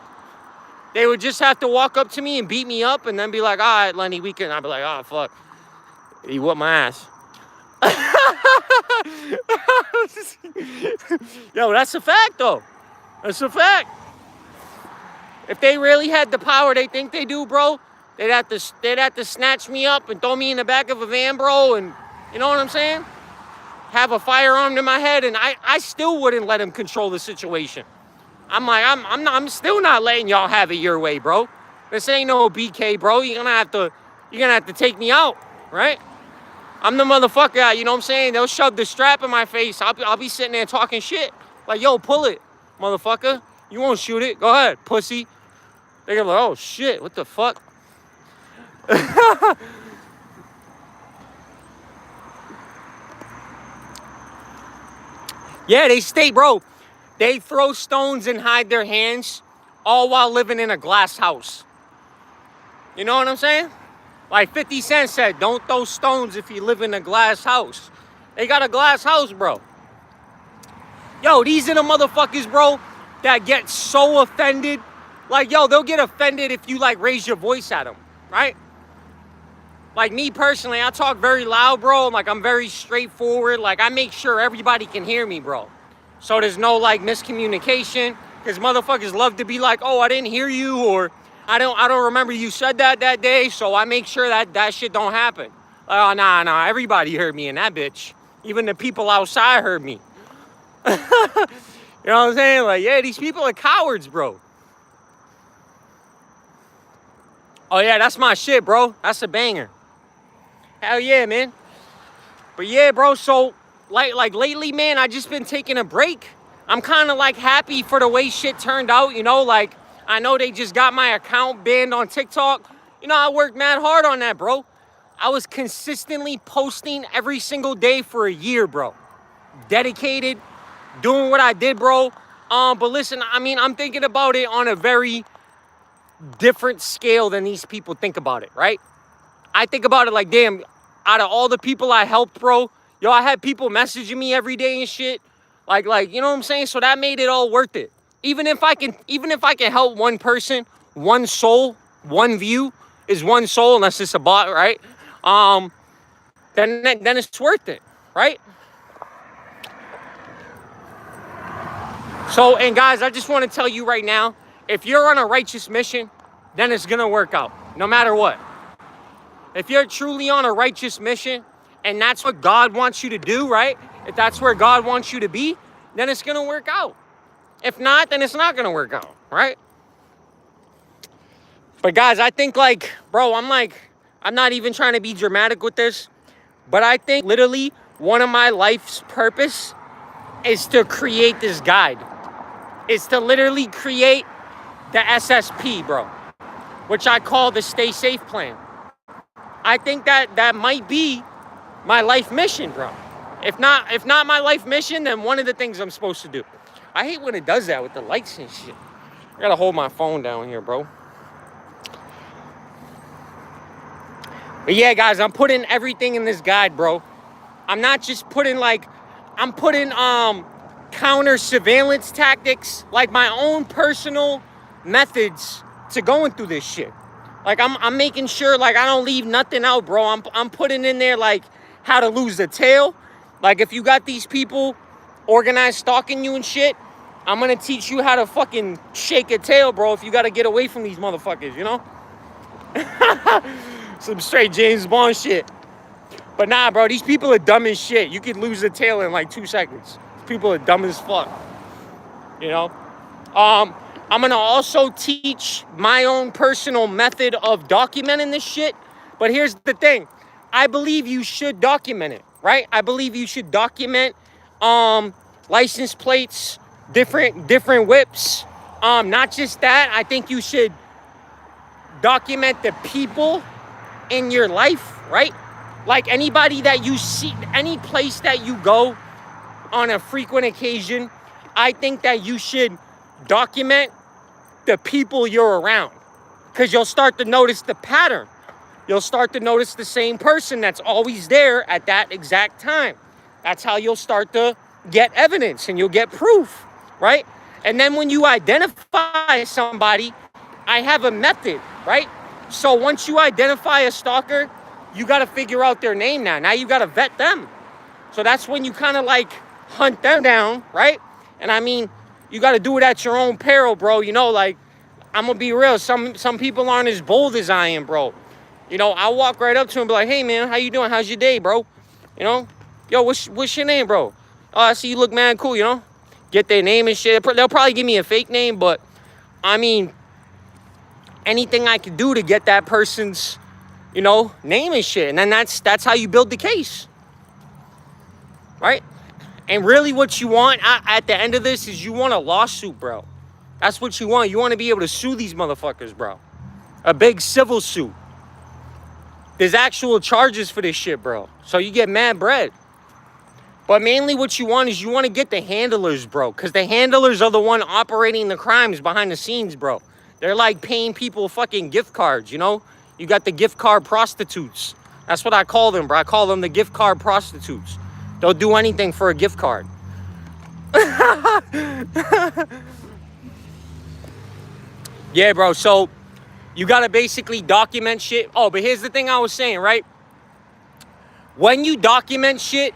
They would just have to walk up to me and beat me up and then be like, all right, Lenny, we can. I'd be like, oh, fuck. He whooped my ass. Yo, that's a fact, though. That's a fact. If they really had the power they think they do, bro, they'd have to snatch me up and throw me in the back of a van, bro, and you know what I'm saying? Have a firearm to my head, and I still wouldn't let them control the situation. I'm like, I'm still not letting y'all have it your way, bro. This ain't no BK, bro. You're gonna have to take me out, right? I'm the motherfucker, you know what I'm saying? They'll shove the strap in my face. I'll be sitting there talking shit. Like, yo, pull it, motherfucker. You won't shoot it. Go ahead, pussy. They're like, oh shit, what the fuck? Yeah, they stay, bro. They throw stones and hide their hands, all while living in a glass house. You know what I'm saying? Like 50 Cent said, don't throw stones if you live in a glass house. They got a glass house, bro. Yo, these are the motherfuckers, bro, that get so offended. Like, yo, they'll get offended if you, like, raise your voice at them, right? Like, me personally, I talk very loud, bro. Like, I'm very straightforward. Like, I make sure everybody can hear me, bro. So there's no, like, miscommunication. Because motherfuckers love to be like, oh, I didn't hear you, or I don't remember you said that day, so I make sure that shit don't happen. Oh, nah, everybody heard me in that bitch. Even the people outside heard me. You know what I'm saying? Like, yeah, these people are cowards, bro. Oh, yeah, that's my shit, bro. That's a banger. Hell yeah, man. But yeah, bro, so, like lately, man, I just been taking a break. I'm kind of, like, happy for the way shit turned out, you know? Like, I know they just got my account banned on TikTok. You know, I worked mad hard on that, bro. I was consistently posting every single day for a year, bro. Dedicated, doing what I did, bro. But listen, I mean, I'm thinking about it on a very different scale than these people think about it, right? I think about it like, damn, out of all the people I helped, bro, yo, I had people messaging me every day and shit. Like, you know what I'm saying? So that made it all worth it. Even if I can help one person, one soul, one view is one soul, unless it's a bot, right? Then it's worth it, right? So, and guys, I just want to tell you right now, if you're on a righteous mission, then it's going to work out, no matter what. If you're truly on a righteous mission, and that's what God wants you to do, right? If that's where God wants you to be, then it's going to work out. If not, then it's not going to work out, right? But guys, I think, like, bro, I'm not even trying to be dramatic with this, but I think literally one of my life's purpose is to create this guide. It's to literally create the SSP, bro, which I call the Stay Safe Plan. I think that might be my life mission, bro. If not my life mission, then one of the things I'm supposed to do. I hate when it does that with the lights and shit. I gotta hold my phone down here, bro. But yeah, guys, I'm putting everything in this guide, bro. I'm not just putting, like, I'm putting counter surveillance tactics, like my own personal methods to going through this shit. Like, I'm making sure, like, I don't leave nothing out, bro. I'm putting in there, like, how to lose the tail. Like, if you got these people organized stalking you and shit, I'm gonna teach you how to fucking shake a tail, bro, if you gotta get away from these motherfuckers, you know? Some straight James Bond shit. But nah, bro, these people are dumb as shit. You could lose the tail in like 2 seconds. These people are dumb as fuck. You know? I'm gonna also teach my own personal method of documenting this shit. But here's the thing. I believe you should document it, right? I believe you should document license plates, different whips. Not just that, I think you should document the people in your life, right? Like anybody that you see, any place that you go on a frequent occasion, I think that you should document the people you're around, because you'll start to notice the pattern. You'll start to notice the same person that's always there at that exact time. That's how you'll start to get evidence and you'll get proof, right? And then when you identify somebody, I have a method, right? So once you identify a stalker, you got to figure out their name now. Now you got to vet them. So that's when you kind of like hunt them down, right? And I mean, you got to do it at your own peril, bro. You know, like, I'm going to be real. Some people aren't as bold as I am, bro. You know, I walk right up to him and be like, hey, man, how you doing? How's your day, bro? You know, yo, what's your name, bro? Oh, I see you look mad cool, you know? Get their name and shit. They'll probably give me a fake name, but, I mean, anything I can do to get that person's, you know, name and shit. And then that's how you build the case, right? And really what you want at the end of this is you want a lawsuit, bro. That's what you want. You want to be able to sue these motherfuckers, bro. A big civil suit. There's actual charges for this shit, bro. So you get mad bread. But mainly what you want is you want to get the handlers, bro. Because the handlers are the one operating the crimes behind the scenes, bro. They're like paying people fucking gift cards, you know? You got the gift card prostitutes. That's what I call them, bro. I call them the gift card prostitutes. They'll do anything for a gift card. Yeah, bro. So you got to basically document shit. Oh, but here's the thing I was saying, right? When you document shit,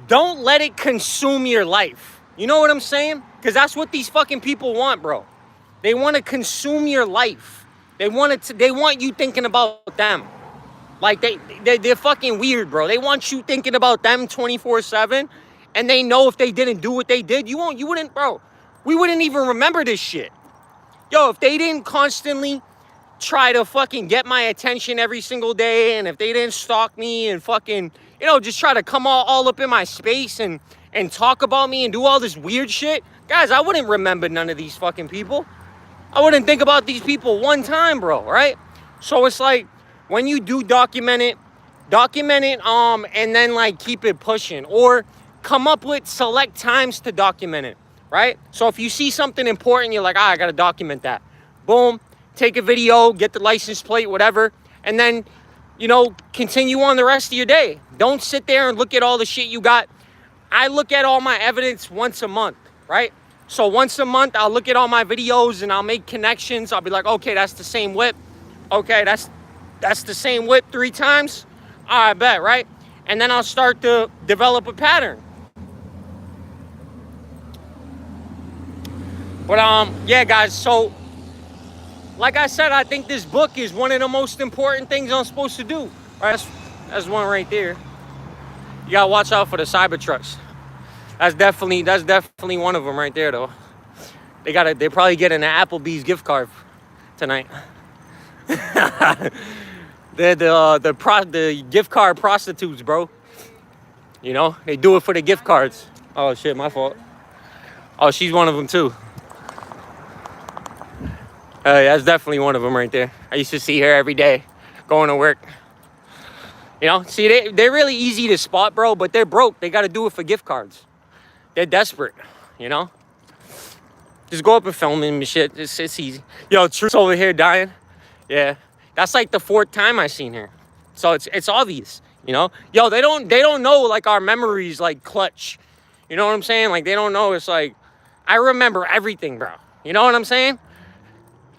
don't let it consume your life. You know what I'm saying? Because that's what these fucking people want, bro. They want to consume your life. They want you thinking about them. Like, they're fucking weird, bro. They want you thinking about them 24/7. And they know if they didn't do what they did, you wouldn't, bro. We wouldn't even remember this shit. Yo, if they didn't constantly try to fucking get my attention every single day, and if they didn't stalk me and fucking, you know, just try to come all up in my space and talk about me and do all this weird shit, guys, I wouldn't remember none of these fucking people. I wouldn't think about these people one time, bro, right? So it's like, when you do document it, and then like keep it pushing, or come up with select times to document it, right? So if you see something important, you're like, I gotta document that. Boom, take a video, get the license plate, whatever, and then, you know, continue on the rest of your day. Don't sit there and look at all the shit you got. I look at all my evidence once a month, right? So once a month, I'll look at all my videos and I'll make connections. I'll be like, okay, that's the same whip. Okay, that's the same whip 3 times. I bet, right? And then I'll start to develop a pattern. But yeah, guys, so like I said, I think this book is one of the most important things I'm supposed to do. All right, that's one right there. You gotta watch out for the Cybertrucks. That's definitely one of them right there, though. They're probably getting an Applebee's gift card tonight. They're the gift card prostitutes, bro. You know, they do it for the gift cards. Oh shit, my fault. Oh, she's one of them too. That's definitely one of them right there. I used to see her every day going to work. You know, see, they're really easy to spot, bro, but they're broke. They got to do it for gift cards. They're desperate, you know? Just go up and film them and shit. It's easy. Yo, Truth's over here dying. Yeah. That's like the 4th time I seen her. So it's obvious, you know? Yo, they don't know, like, our memories, like, clutch. You know what I'm saying? Like, they don't know. It's like, I remember everything, bro. You know what I'm saying?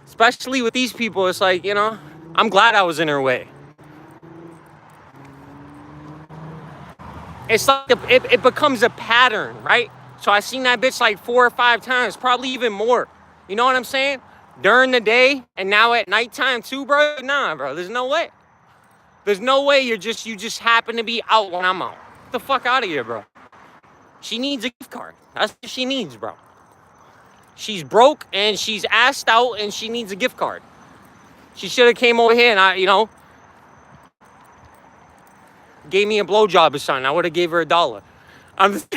Especially with these people, it's like, you know, I'm glad I was in her way. It's like it becomes a pattern, right? So I seen that bitch like 4 or 5 times, probably even more. You know what I'm saying? During the day and now at nighttime too, bro. Nah, bro, there's no way. There's no way you just happen to be out when I'm out. Get the fuck out of here, bro. She needs a gift card. That's what she needs, bro. She's broke and she's assed out and she needs a gift card. She should have came over here and gave me a blowjob or something, I would have gave her $1. I'm just,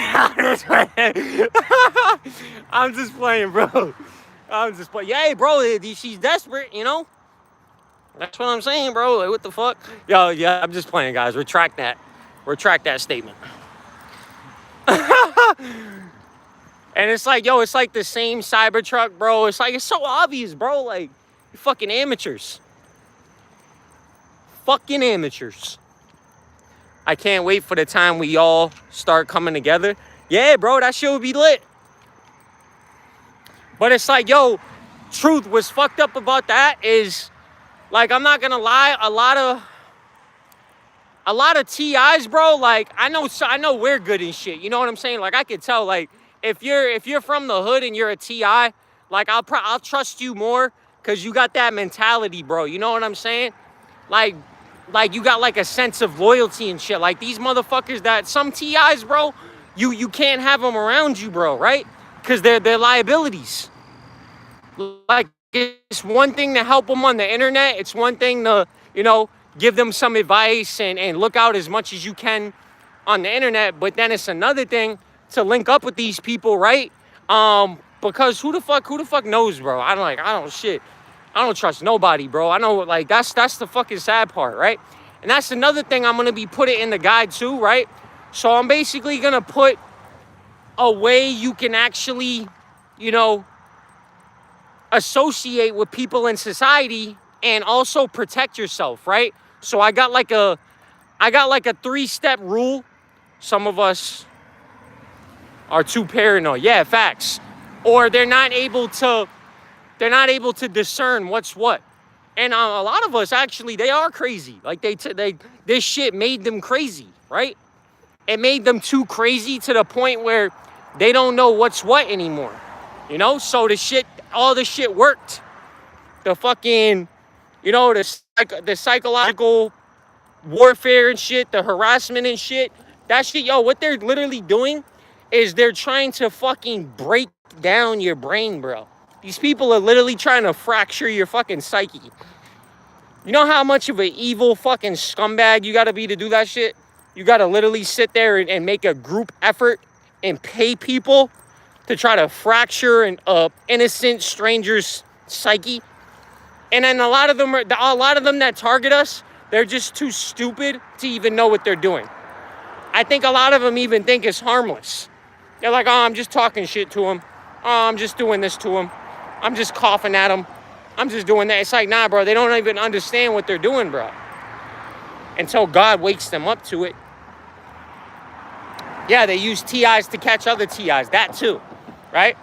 I'm just playing, bro. I'm just playing. Yeah, hey, bro, she's desperate, you know? That's what I'm saying, bro. Like, what the fuck? Yo, yeah, I'm just playing, guys. Retract that. Retract that statement. And it's like, yo, it's like the same Cybertruck, bro. It's like, it's so obvious, bro. Like, you fucking amateurs. Fucking amateurs. I can't wait for the time we all start coming together. Yeah, bro, that shit would be lit. But it's like, yo, truth, what's fucked up about that is, like, I'm not gonna lie, a lot of TIs, bro, like, I know we're good and shit. You know what I'm saying? Like, I could tell, like, if you're from the hood and you're a TI, like, I'll trust you more because you got that mentality, bro. You know what I'm saying? Like you got like a sense of loyalty and shit. Like these motherfuckers that some TIs, bro, you can't have them around you, bro, right? Because they're liabilities. Like, it's one thing to help them on the internet. It's one thing to, you know, give them some advice and look out as much as you can on the internet. But then it's another thing to link up with these people, right? Because who the fuck knows, bro? I don't trust nobody, bro. I know, like, that's the fucking sad part, right? And that's another thing I'm gonna be putting in the guide too, right? So I'm basically gonna put a way you can actually, you know, associate with people in society and also protect yourself, right? So I got like a 3-step rule. Some of us are too paranoid. Yeah, facts. Or they're not able to discern what's what. And a lot of us, actually, they are crazy. Like this shit made them crazy, right? It made them too crazy to the point where they don't know what's what anymore. You know? So all the shit worked. The fucking, you know, the psychological warfare and shit, the harassment and shit. That shit, yo, what they're literally doing is they're trying to fucking break down your brain, bro. These people are literally trying to fracture your fucking psyche. You know how much of an evil fucking scumbag you gotta be to do that shit? You gotta literally sit there and make a group effort and pay people to try to fracture an innocent stranger's psyche. And then a lot of them that target us, they're just too stupid to even know what they're doing. I think a lot of them even think it's harmless. They're like, oh, I'm just talking shit to him. Oh, I'm just doing this to him. I'm just coughing at him. I'm just doing that. It's like, nah, bro, they don't even understand what they're doing, bro. Until God wakes them up to it. Yeah, they use TIs to catch other TIs. That too, right?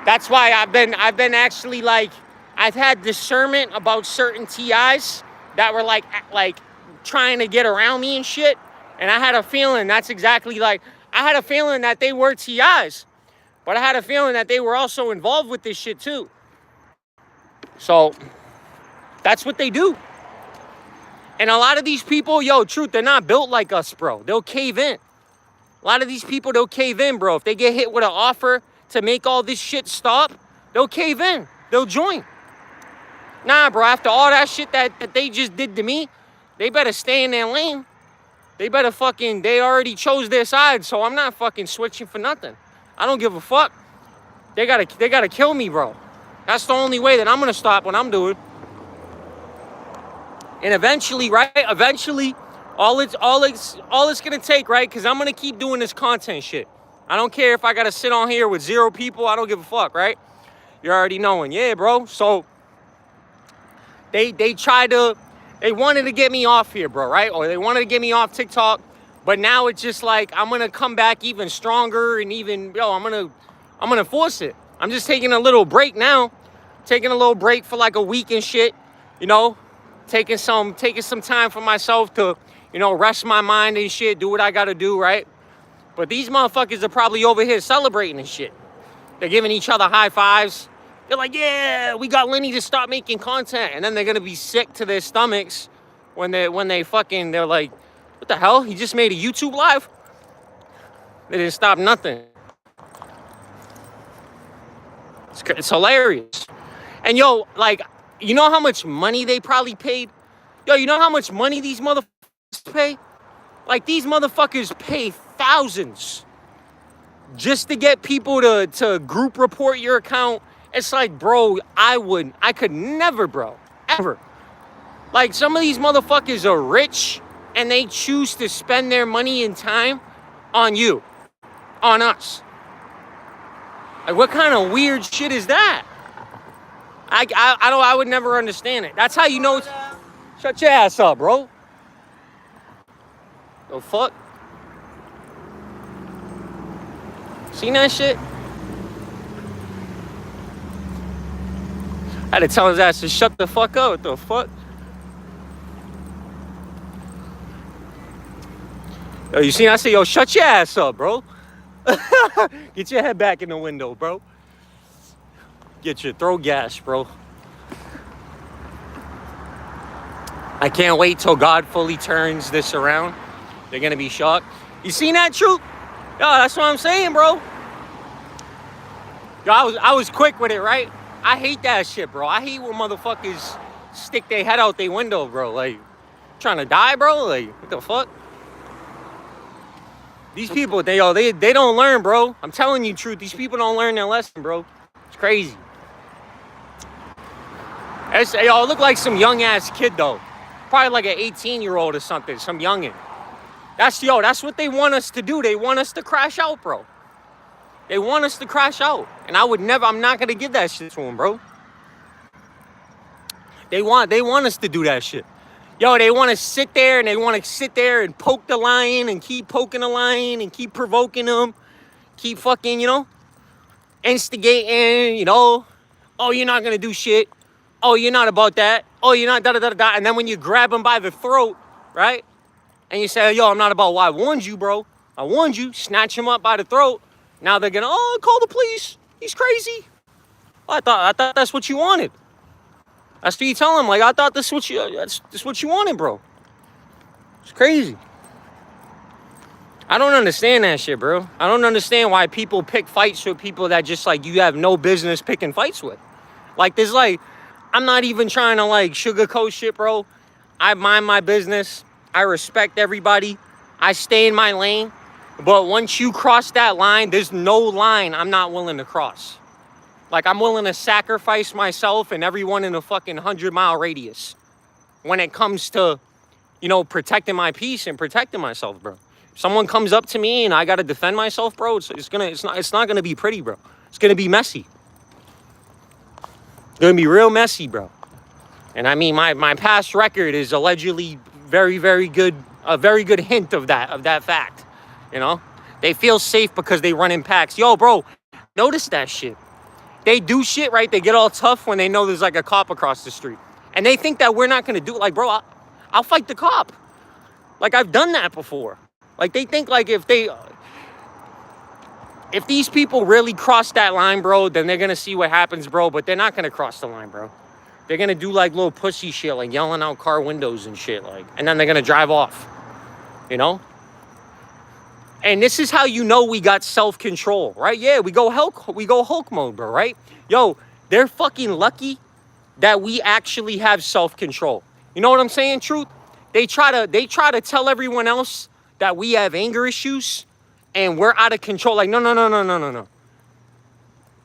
That's why I've been actually, like, I've had discernment about certain TIs that were like trying to get around me and shit. And I had a feeling that's exactly like, I had a feeling that they were TIs. But I had a feeling that they were also involved with this shit too. So, that's what they do. And a lot of these people, yo, truth, they're not built like us, bro. They'll cave in. A lot of these people, they'll cave in, bro. If they get hit with an offer to make all this shit stop, they'll cave in. They'll join. Nah, bro, after all that shit that they just did to me, they better stay in their lane. They already chose their side, so I'm not fucking switching for nothing. I don't give a fuck. They gotta kill me, bro. That's the only way that I'm gonna stop what I'm doing. And eventually, right? Eventually, all it's gonna take, right? Because I'm gonna keep doing this content shit. I don't care if I gotta sit on here with 0 people. I don't give a fuck, right? You're already knowing, yeah, bro. So they wanted to get me off here, bro, right? Or they wanted to get me off TikTok. But now it's just like, I'm going to come back even stronger and even, yo, I'm going to force it. I'm just taking a little break now. Taking a little break for like a week and shit, you know, taking some time for myself to, you know, rest my mind and shit, do what I got to do, right? But these motherfuckers are probably over here celebrating and shit. They're giving each other high fives. They're like, yeah, we got Lenny to stop making content. And then they're going to be sick to their stomachs when they're like, what the hell? He just made a YouTube live? They didn't stop nothing. It's hilarious. And yo, like, you know how much money they probably paid? Yo, you know how much money these motherfuckers pay? Like, these motherfuckers pay thousands just to get people to group report your account. It's like, bro, I could never, bro, ever. Like, some of these motherfuckers are rich and they choose to spend their money and time on you, on us. Like, what kind of weird shit is that? I would never understand it. That's how you know. Shut your ass up, bro. The fuck? Seen that shit? I had to tell his ass to shut the fuck up. What the fuck? Yo, you seen? I say, yo, shut your ass up, bro. Get your head back in the window, bro. Get your throat gas, bro. I can't wait till God fully turns this around. They're gonna be shocked. You seen that, Truth? Yo, that's what I'm saying, bro. Yo, I was quick with it, right? I hate that shit, bro. I hate when motherfuckers stick their head out their window, bro. Like, trying to die, bro? Like, what the fuck? These people, they don't learn, bro. I'm telling you, Truth. These people don't learn their lesson, bro. It's crazy. Yo, it look like some young ass kid though. Probably like an 18-year-old or something, some youngin'. That's what they want us to do. They want us to crash out, bro. They want us to crash out. And I'm not gonna give that shit to them, bro. They want us to do that shit. Yo, they want to sit there and poke the lion and keep poking the lion and keep provoking them. Keep fucking, instigating, oh, you're not gonna do shit. Oh, you're not about that. Oh, you're not da-da-da-da-da. And then when you grab them by the throat, right? And you say, yo, I'm not about what I warned you, bro. I warned you. Snatch him up by the throat. Now they're gonna, call the police. He's crazy. I thought that's what you wanted. That's what you tell him. Like, I thought this what you wanted, bro. It's crazy. I don't understand that shit, bro. I don't understand why people pick fights with people that just, like, you have no business picking fights with. Like, there's, like, I'm not even trying to, like, sugarcoat shit, bro. I mind my business. I respect everybody. I stay in my lane. But once you cross that line, there's no line I'm not willing to cross. Like, I'm willing to sacrifice myself and everyone in a fucking 100-mile radius when it comes to, protecting my peace and protecting myself, bro. If someone comes up to me and I gotta defend myself, bro, it's not gonna be pretty, bro. It's gonna be messy. It's gonna be real messy, bro. And I mean, my past record is allegedly very, very good, a very good hint of that fact. They feel safe because they run in packs. Yo, bro, notice that shit. They do shit, right? They get all tough when they know there's like a cop across the street. And they think that we're not gonna do it. Like, bro, I'll fight the cop. Like, I've done that before. Like, they think like if these people really cross that line, bro, then they're gonna see what happens, bro. But they're not gonna cross the line, bro. They're gonna do like little pussy shit, like yelling out car windows and shit, like, and then they're gonna drive off, And this is how you know we got self-control, right? Yeah, we go Hulk mode, bro, right? Yo, they're fucking lucky that we actually have self-control. You know what I'm saying, Truth? They try to tell everyone else that we have anger issues and we're out of control. Like, no.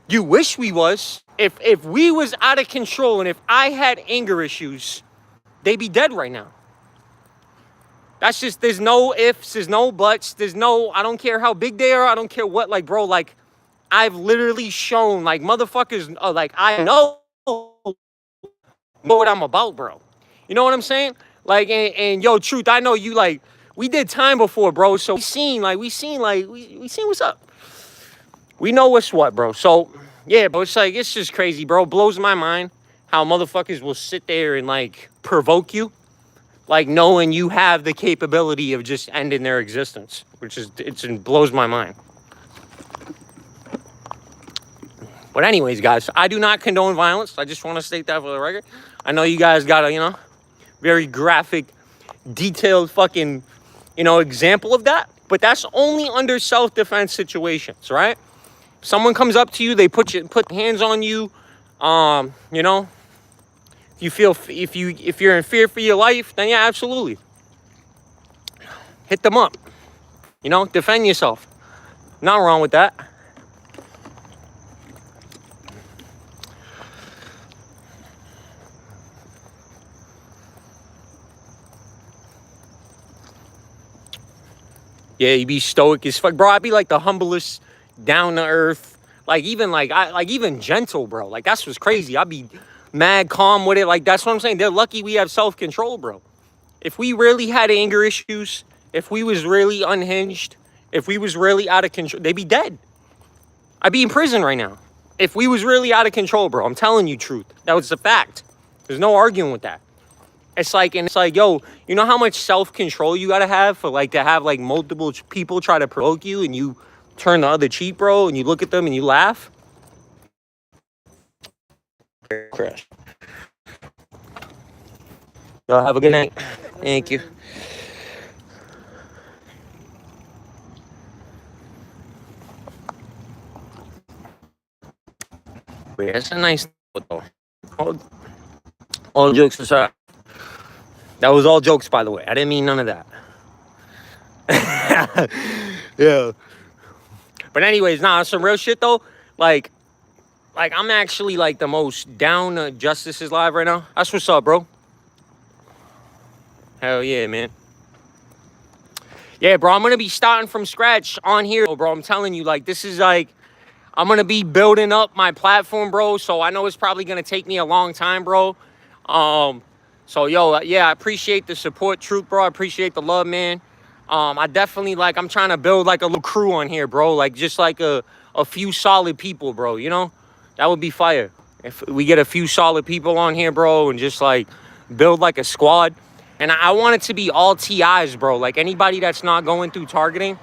You wish we was. If we was out of control and if I had anger issues, they'd be dead right now. That's just, there's no ifs, there's no buts, I don't care how big they are, I don't care what, like, bro, like, I've literally shown, like, motherfuckers, like, I know what I'm about, bro. You know what I'm saying? Like, and yo, Truth, I know you, like, we did time before, bro, so we seen what's up. We know what's what, bro. So, yeah, bro, it's just crazy, bro. It blows my mind how motherfuckers will sit there and, like, provoke you. Like, knowing you have the capability of just ending their existence, it blows my mind. But anyways, guys, I do not condone violence. I just want to state that for the record. I know you guys got a, very graphic, detailed fucking, example of that. But that's only under self-defense situations, right? If someone comes up to you, they put hands on you, if you're in fear for your life, then yeah, absolutely. hit them up. You know, defend yourself. Not wrong with that. Yeah, you be stoic as fuck, bro. I'd be like the humblest, down to earth, like even gentle, bro. Like that's what's crazy. I'd be mad calm with it. Like that's what I'm saying. They're lucky we have self-control, bro. If we really had anger issues, if we was really unhinged, if we was really out of control, they'd be dead. I'd be in prison right now. If we was really out of control, bro, I'm telling you truth. That was a fact. There's no arguing with that. It's like, yo, you know how much self-control you gotta have for like to have like multiple people try to provoke you and you turn the other cheek, bro, and you look at them and you laugh? Crash. Y'all have a good night. Thank you. Wait, that's a nice though. All jokes aside. That was all jokes, by the way. I didn't mean none of that. Yeah. But anyways, nah, some real shit though. Like I'm actually like the most down Justice is live right now. That's what's up, bro. Hell yeah, man. Yeah, bro, I'm gonna be starting from scratch on here, bro. I'm telling you, like, this is like, I'm gonna be building up my platform, bro. So I know it's probably gonna take me a long time, bro. So yo, yeah, I appreciate the support, truth, bro. I appreciate the love, man. I definitely like, I'm trying to build like a little crew on here, bro. Like just like a few solid people, bro. You know, that would be fire. If we get a few solid people on here, bro, and just like build like a squad. And I want it to be all TIs, bro. Like anybody that's not going through targeting,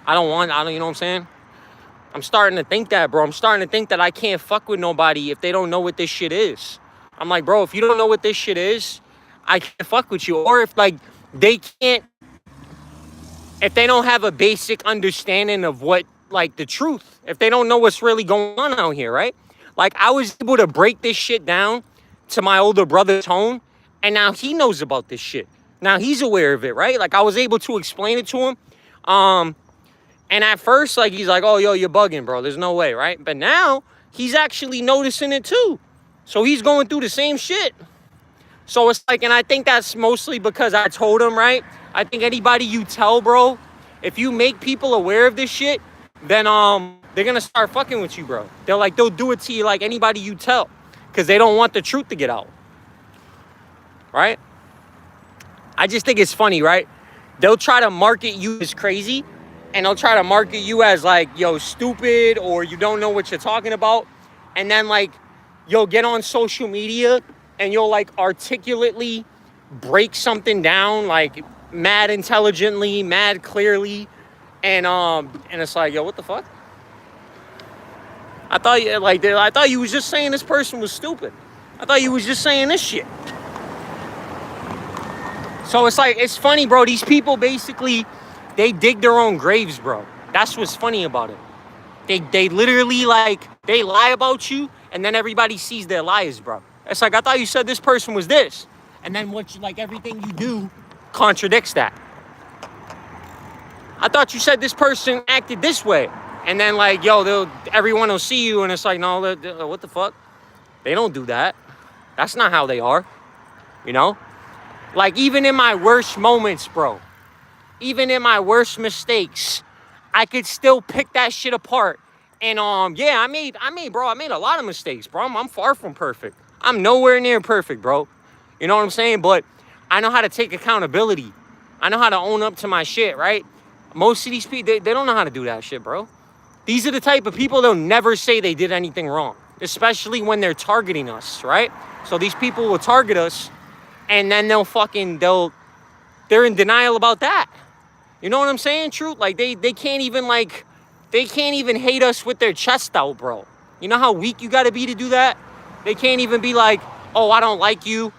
I don't, you know what I'm saying? I'm starting to think that, bro. I'm starting to think that I can't fuck with nobody if they don't know what this shit is. I'm like, bro, if you don't know what this shit is, I can't fuck with you. Or if like they can't, if they don't have a basic understanding of what, like the truth, if they don't know what's really going on out here, right? Like I was able to break this shit down to my older brother Tone, and now he knows about this shit. Now he's aware of it, right? Like I was able to explain it to him. And at first, like he's like, oh, yo, you're bugging, bro. There's no way, right? But now he's actually noticing it too. So he's going through the same shit. So it's like, and I think that's mostly because I told him, right? I think anybody you tell, bro, if you make people aware of this shit, then they're gonna start fucking with you, bro. They'll do it to you like anybody you tell, because they don't want the truth to get out, right? I just think it's funny, right? They'll try to market you as crazy, and they'll try to market you as like, yo, stupid, or you don't know what you're talking about. And then like, you'll get on social media and you'll like articulately break something down, like mad intelligently, mad clearly. And it's like, yo, what the fuck? I thought you was just saying this person was stupid. I thought you was just saying this shit. So it's like, it's funny, bro. These people basically, they dig their own graves, bro. That's what's funny about it. They literally like, they lie about you and then everybody sees their lies, bro. It's like, I thought you said this person was this. And then like everything you do contradicts that. I thought you said this person acted this way. And then like, yo, everyone will see you and it's like, no, what the fuck? They don't do that. That's not how they are, you know? Like even in my worst moments, bro, even in my worst mistakes, I could still pick that shit apart. And yeah, I made a lot of mistakes, bro. I'm far from perfect. I'm nowhere near perfect, bro. You know what I'm saying? But I know how to take accountability. I know how to own up to my shit, right? Most of these people, they don't know how to do that shit, bro. These are the type of people they'll never say they did anything wrong, especially when they're targeting us, right? So these people will target us and then they're in denial about that. You know what I'm saying? Truth, like they can't even hate us with their chest out, bro. You know how weak you gotta be to do that? They can't even be like, oh, I don't like you,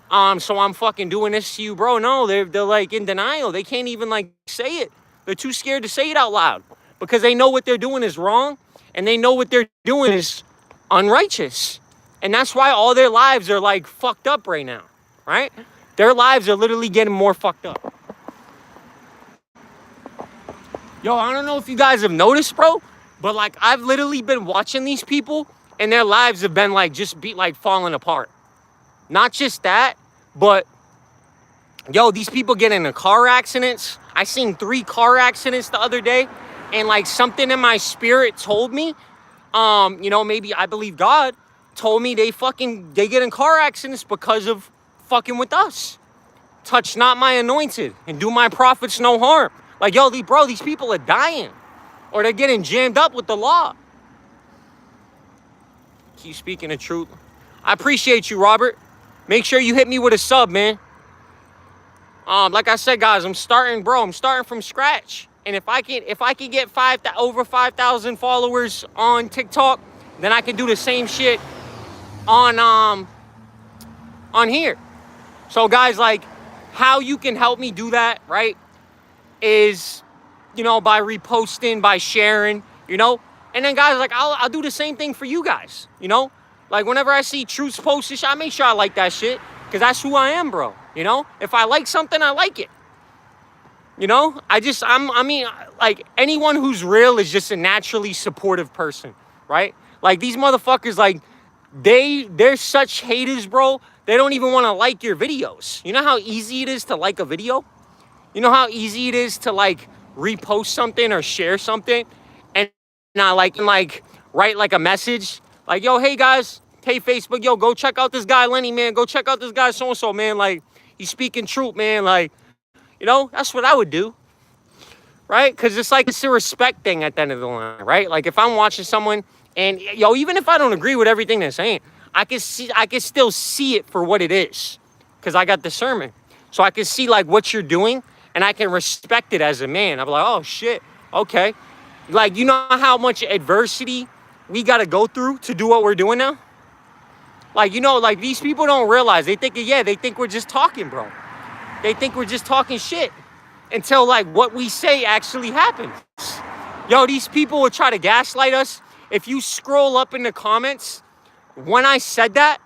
so I'm fucking doing this to you, bro. No, they're like in denial. They can't even like say it. They're too scared to say it out loud because they know what they're doing is wrong and they know what they're doing is unrighteous. And that's why all their lives are like fucked up right now, right? Their lives are literally getting more fucked up. Yo, I don't know if you guys have noticed, bro, but like I've literally been watching these people and their lives have been like just be like falling apart. Not just that, but yo, these people get into car accidents. I seen 3 car accidents the other day, and like something in my spirit told me, maybe I believe God told me they get in car accidents because of fucking with us. Touch not my anointed and do my prophets no harm. Like, yo, these people are dying or they're getting jammed up with the law. Keep speaking the truth. I appreciate you, Robert. Make sure you hit me with a sub, man. Like I said, guys, I'm starting from scratch. And if I can get over 5,000 followers on TikTok, then I can do the same shit on here. So guys, like, how you can help me do that, right, is, by reposting, by sharing, and then guys, like, I'll do the same thing for you guys, like whenever I see Truth's post, I make sure I like that shit, because that's who I am, bro. If I like something, I like it. Like, anyone who's real is just a naturally supportive person, right? Like, these motherfuckers, like, they're such haters, bro. They don't even want to like your videos. You know how easy it is to like a video? You know how easy it is to, like, repost something or share something and not like write like a message like, yo, hey guys, hey Facebook, yo, go check out this guy Lenny, man. Go check out this guy so-and-so, man. Like, he's speaking truth, man. Like, that's what I would do, right? Because it's a respect thing at the end of the line, right? Like, if I'm watching someone and, yo, even if I don't agree with everything they're saying, I can still see it for what it is, because I got discernment. So I can see, like, what you're doing, and I can respect it as a man. I'm like, oh, shit, okay. Like, you know how much adversity we got to go through to do what we're doing now? Like, like, these people don't realize. They think we're just talking, bro. They think we're just talking shit until, like, what we say actually happens. Yo, these people will try to gaslight us. If you scroll up in the comments, when I said that,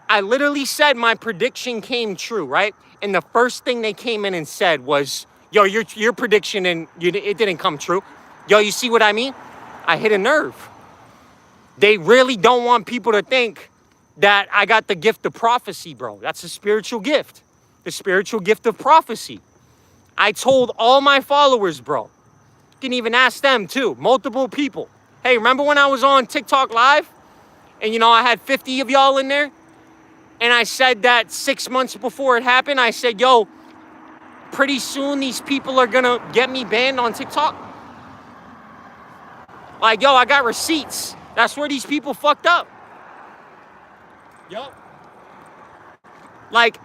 I literally said my prediction came true, right? And the first thing they came in and said was, yo, your prediction it didn't come true. Yo, you see what I mean? I hit a nerve. They really don't want people to think that I got the gift of prophecy, bro. That's a spiritual gift. The spiritual gift of prophecy. I told all my followers, bro. You can even ask them too. Multiple people. Hey, remember when I was on TikTok Live? And, I had 50 of y'all in there? And I said that 6 months before it happened, I said, yo, pretty soon these people are gonna get me banned on TikTok. Like, yo, I got receipts. That's where these people fucked up. Yo. Like,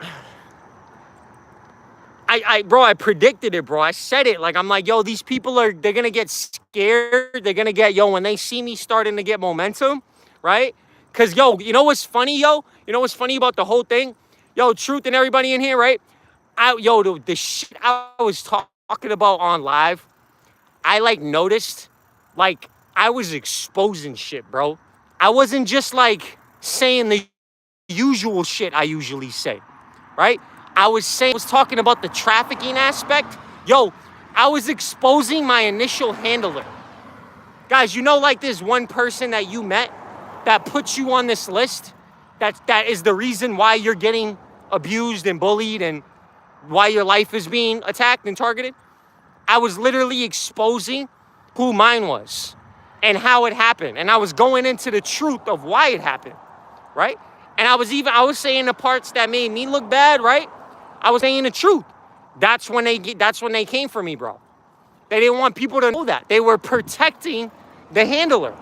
I predicted it, bro. I said it. Like, I'm like, yo, these people they're gonna get scared. They're gonna get, when they see me starting to get momentum, right? Because, yo, you know what's funny, yo? You know what's funny about the whole thing? Yo, Truth and everybody in here, right? The shit I was talking about on live, I, like, noticed, like, I was exposing shit, bro. I wasn't just, like, saying the usual shit I usually say, right? I was talking about the trafficking aspect. Yo, I was exposing my initial handler. Guys, like, this one person that you met that puts you on this list, that is the reason why you're getting abused and bullied and why your life is being attacked and targeted. I was literally exposing who mine was and how it happened. And I was going into the truth of why it happened, right? And I was saying the parts that made me look bad, right? I was saying the truth. That's when they came for me, bro. They didn't want people to know that. They were protecting the handler.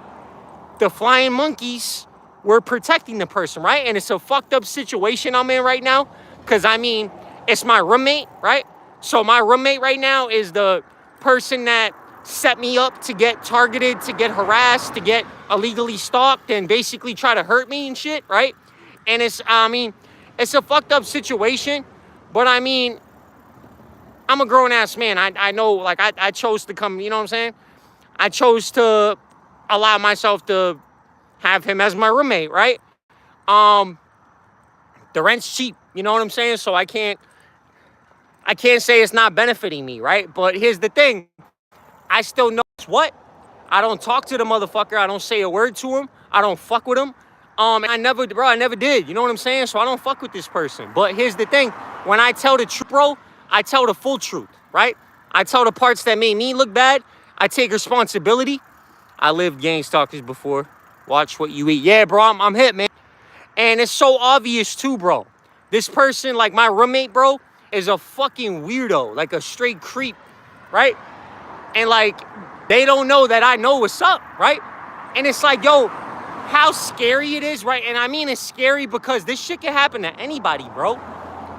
The flying monkeys were protecting the person, right? And it's a fucked up situation I'm in right now, because, it's my roommate, right? So my roommate right now is the person that set me up to get targeted, to get harassed, to get illegally stalked, and basically try to hurt me and shit, right? And it's a fucked up situation, but I'm a grown-ass man. I know, like, I chose to come, you know what I'm saying? I chose to allow myself to have him as my roommate, right? The rent's cheap, you know what I'm saying? So I can't say it's not benefiting me, right? But here's the thing. I still know what. I don't talk to the motherfucker. I don't say a word to him. I don't fuck with him. I never did. You know what I'm saying? So I don't fuck with this person. But here's the thing. When I tell the truth, bro, I tell the full truth, right? I tell the parts that made me look bad. I take responsibility. I lived gang stalkers before. Watch what you eat. Yeah, bro, I'm hit, man. And it's so obvious too, bro. This person, like my roommate, bro, is a fucking weirdo, like a straight creep, right? And like, they don't know that I know what's up, right? And it's like, yo, how scary it is, right? And I mean, it's scary because this shit can happen to anybody, bro.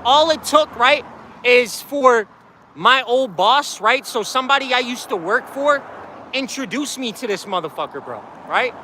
All it took, right, is for my old boss, right? So somebody I used to work for introduced me to this motherfucker, bro, right?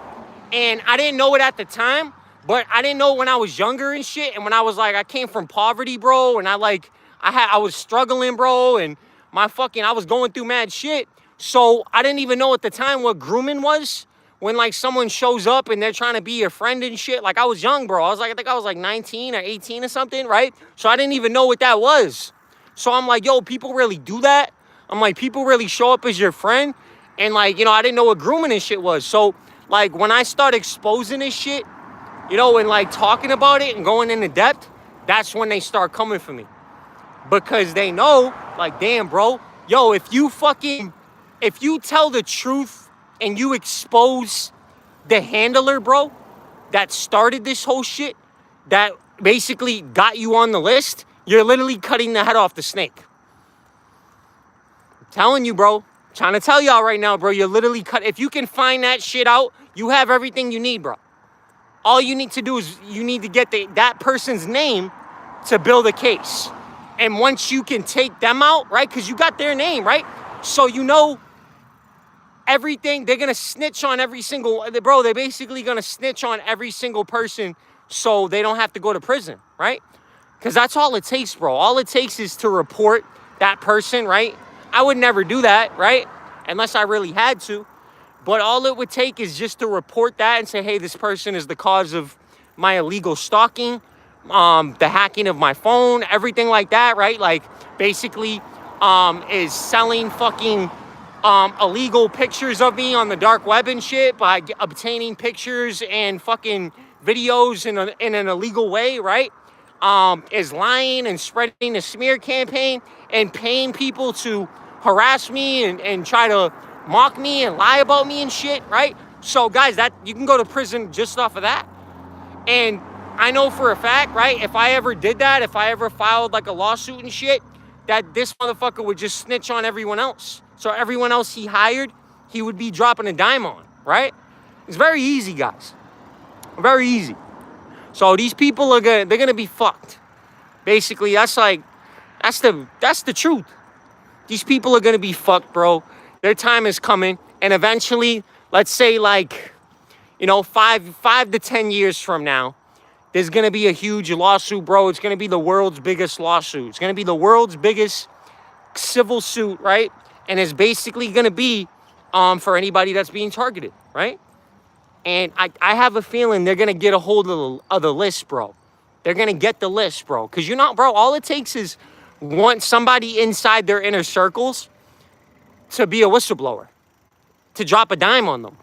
And I didn't know it at the time, but I didn't know when I was younger and shit. And when I was like, I came from poverty, bro, and I was struggling, bro, and I was going through mad shit. So I didn't even know at the time what grooming was. When like someone shows up and they're trying to be your friend and shit. Like I was young, bro. I think I was like 19 or 18 or something, right? So I didn't even know what that was. So I'm like, yo, people really do that? I'm like, people really show up as your friend? And like, you know, I didn't know what grooming and shit was. So like when I start exposing this shit, you know, and like talking about it and going into depth, that's when they start coming for me. Because they know, like, damn, bro, yo, if you tell the truth and you expose the handler, bro, that started this whole shit, that basically got you on the list, you're literally cutting the head off the snake. I'm telling you, bro. I'm trying to tell y'all right now, bro, you're literally if you can find that shit out, you have everything you need, bro. All you need to do is you need to get that person's name to build a case. And once you can take them out, right, because you got their name, right? So you know everything, they're going to snitch on every single, bro, they're basically going to snitch on every single person so they don't have to go to prison, right? Because that's all it takes, bro. All it takes is to report that person, right? I would never do that, right? Unless I really had to. But all it would take is just to report that and say, hey, this person is the cause of my illegal stalking, the hacking of my phone, everything like that, right? Like, basically, is selling fucking illegal pictures of me on the dark web and shit by obtaining pictures and fucking videos in an illegal way, right? Is lying and spreading a smear campaign and paying people to harass me and try to mock me and lie about me and shit, right? So guys, that you can go to prison just off of that. And I know for a fact, right, if I ever did that, if I ever filed like a lawsuit and shit, that this motherfucker would just snitch on everyone else. So everyone else he hired, he would be dropping a dime on, right? It's very easy, guys. Very easy. So these people they're gonna be fucked. Basically, that's the truth. These people are gonna be fucked, bro. Their time is coming, and eventually, let's say like, you know, 5 to 10 years from now, there's gonna be a huge lawsuit, bro. It's gonna be the world's biggest lawsuit. It's gonna be the world's biggest civil suit, right? And it's basically gonna be for anybody that's being targeted, right? And I have a feeling they're gonna get a hold of the list, bro. They're gonna get the list, bro. Cause you're not, bro, all it takes is somebody inside their inner circles to be a whistleblower, to drop a dime on them.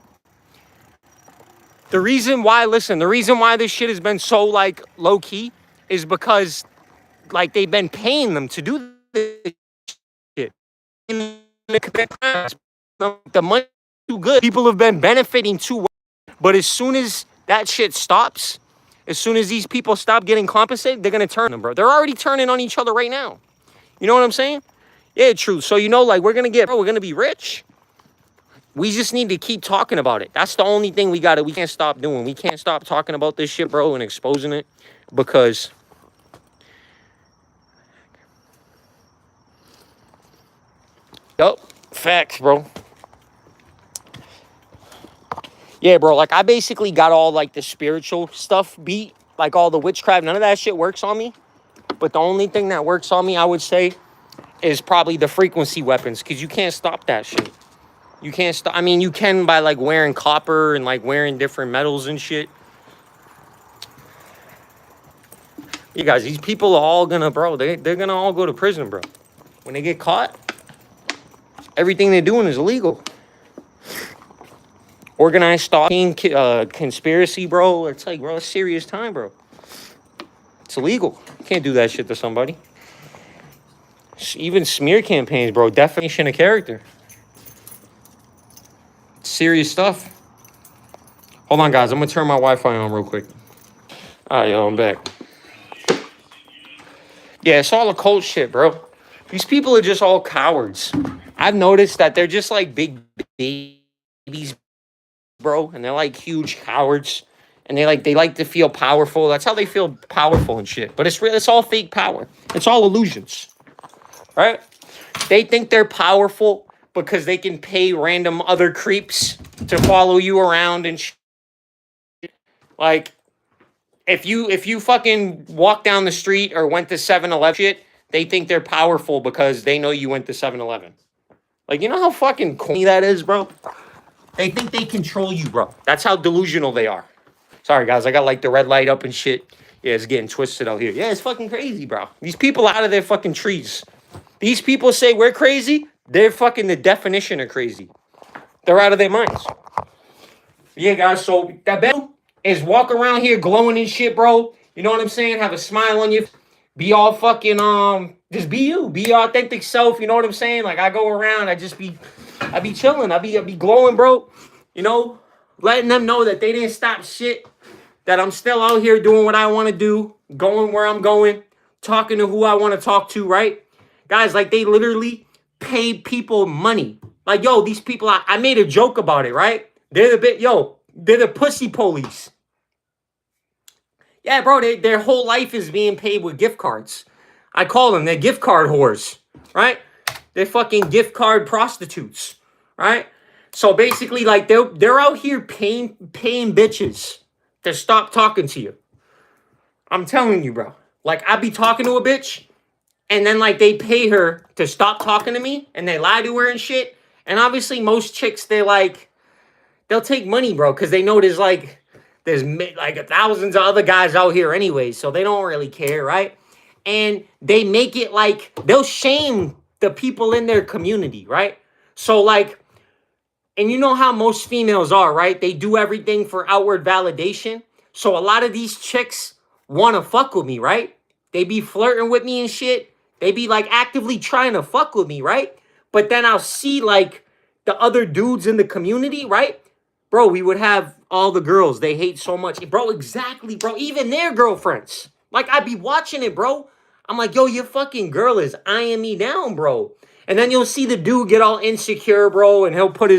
The reason why this shit has been so like low key is because like they've been paying them to do this shit. The money too good. People have been benefiting too well. But as soon as that shit stops, as soon as these people stop getting compensated, they're gonna turn them, bro. They're already turning on each other right now. You know what I'm saying? Yeah, true. So you know, like we're gonna be rich. We just need to keep talking about it. That's the only thing we can't stop doing. We can't stop talking about this shit, bro, and exposing it because yup, facts, bro. Yeah, bro, like I basically got all like the spiritual stuff beat, like all the witchcraft. None of that shit works on me. But the only thing that works on me, I would say, is probably the frequency weapons, because you can't stop that shit. You can't stop. I mean, you can by like wearing copper and like wearing different metals and shit. You guys, these people are all gonna, bro, they're gonna all go to prison, bro. When they get caught, Everything they're doing is illegal. Organized stalking, conspiracy, bro. It's like, bro, it's serious time, bro. It's illegal. You can't do that shit to somebody. Even smear campaigns, bro. Defamation of character. Serious stuff. Hold on, guys. I'm going to turn my Wi-Fi on real quick. All right, yo, I'm back. Yeah, it's all a cult shit, bro. These people are just all cowards. I've noticed that they're just like big babies, bro. And they're like huge cowards. And they like to feel powerful. That's how they feel powerful and shit. But it's all fake power. It's all illusions. Right? They think they're powerful because they can pay random other creeps to follow you around and shit. Like, if you fucking walk down the street or went to 7-Eleven shit, they think they're powerful because they know you went to 7-Eleven. Like, you know how fucking corny that is, bro? They think they control you, bro. That's how delusional they are. Sorry, guys. I got, like, the red light up and shit. Yeah, it's getting twisted out here. Yeah, it's fucking crazy, bro. These people are out of their fucking trees. These people say we're crazy. They're fucking the definition of crazy. They're out of their minds. Yeah, guys. So, that bell is walk around here glowing and shit, bro. You know what I'm saying? Have a smile on you. Be all fucking, just be you. Be your authentic self. You know what I'm saying? Like, I go around, I be chilling. I be glowing, bro. You know, letting them know that they didn't stop shit. That I'm still out here doing what I want to do. Going where I'm going. Talking to who I want to talk to, right? Guys, like, they literally pay people money. Like, yo, these people, I made a joke about it, right? They're the pussy police. Yeah, bro, their whole life is being paid with gift cards. I call them, they're gift card whores, right? They're fucking gift card prostitutes, right? So basically, like, they're out here paying bitches to stop talking to you. I'm telling you, bro. Like, I be talking to a bitch, and then, like, they pay her to stop talking to me, and they lie to her and shit. And obviously, most chicks, they'll take money, bro, because they know there's like thousands of other guys out here anyway, so they don't really care, right? And they make it like they'll shame the people in their community, right? So, like, and you know how most females are, right? They do everything for outward validation. So a lot of these chicks want to fuck with me, right? They be flirting with me and shit. They be like actively trying to fuck with me, right? But then I'll see like the other dudes in the community, right? Bro, we would have all the girls they hate so much. Bro, exactly, bro. Even their girlfriends. Like, I'd be watching it, bro. I'm like, yo, your fucking girl is eyeing me down, bro. And then you'll see the dude get all insecure, bro, and he'll pull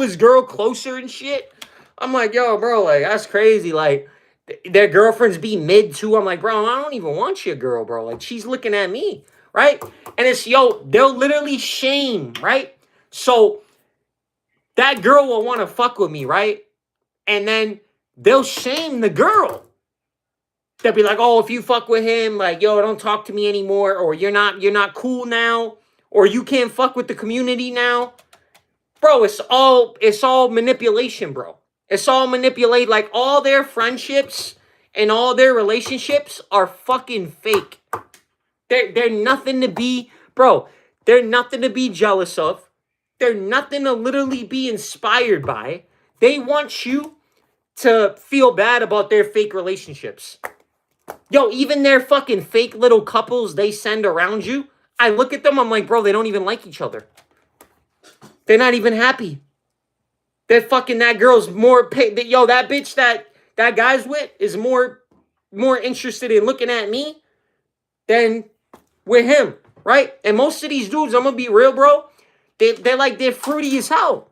his girl closer and shit. I'm like, yo, bro, like, that's crazy. Like, their girlfriends be mid too. I'm like, bro, I don't even want your girl, bro. Like, she's looking at me, right? And it's, yo, they'll literally shame, right? So that girl will want to fuck with me, right? And then they'll shame the girl. They'll be like, oh, if you fuck with him, like, yo, don't talk to me anymore, or you're not cool now, or you can't fuck with the community now. Bro, it's all manipulation, bro. It's all manipulate. Like, all their friendships and all their relationships are fucking fake. They're nothing to be, bro, they're nothing to be jealous of. They're nothing to literally be inspired by. They want you to feel bad about their fake relationships. Yo, even their fucking fake little couples they send around you, I look at them, I'm like, bro, they don't even like each other. They're not even happy. That girl's more yo, that bitch that guy's with is more interested in looking at me than with him, right? And most of these dudes, I'm gonna be real, bro, they're fruity as hell.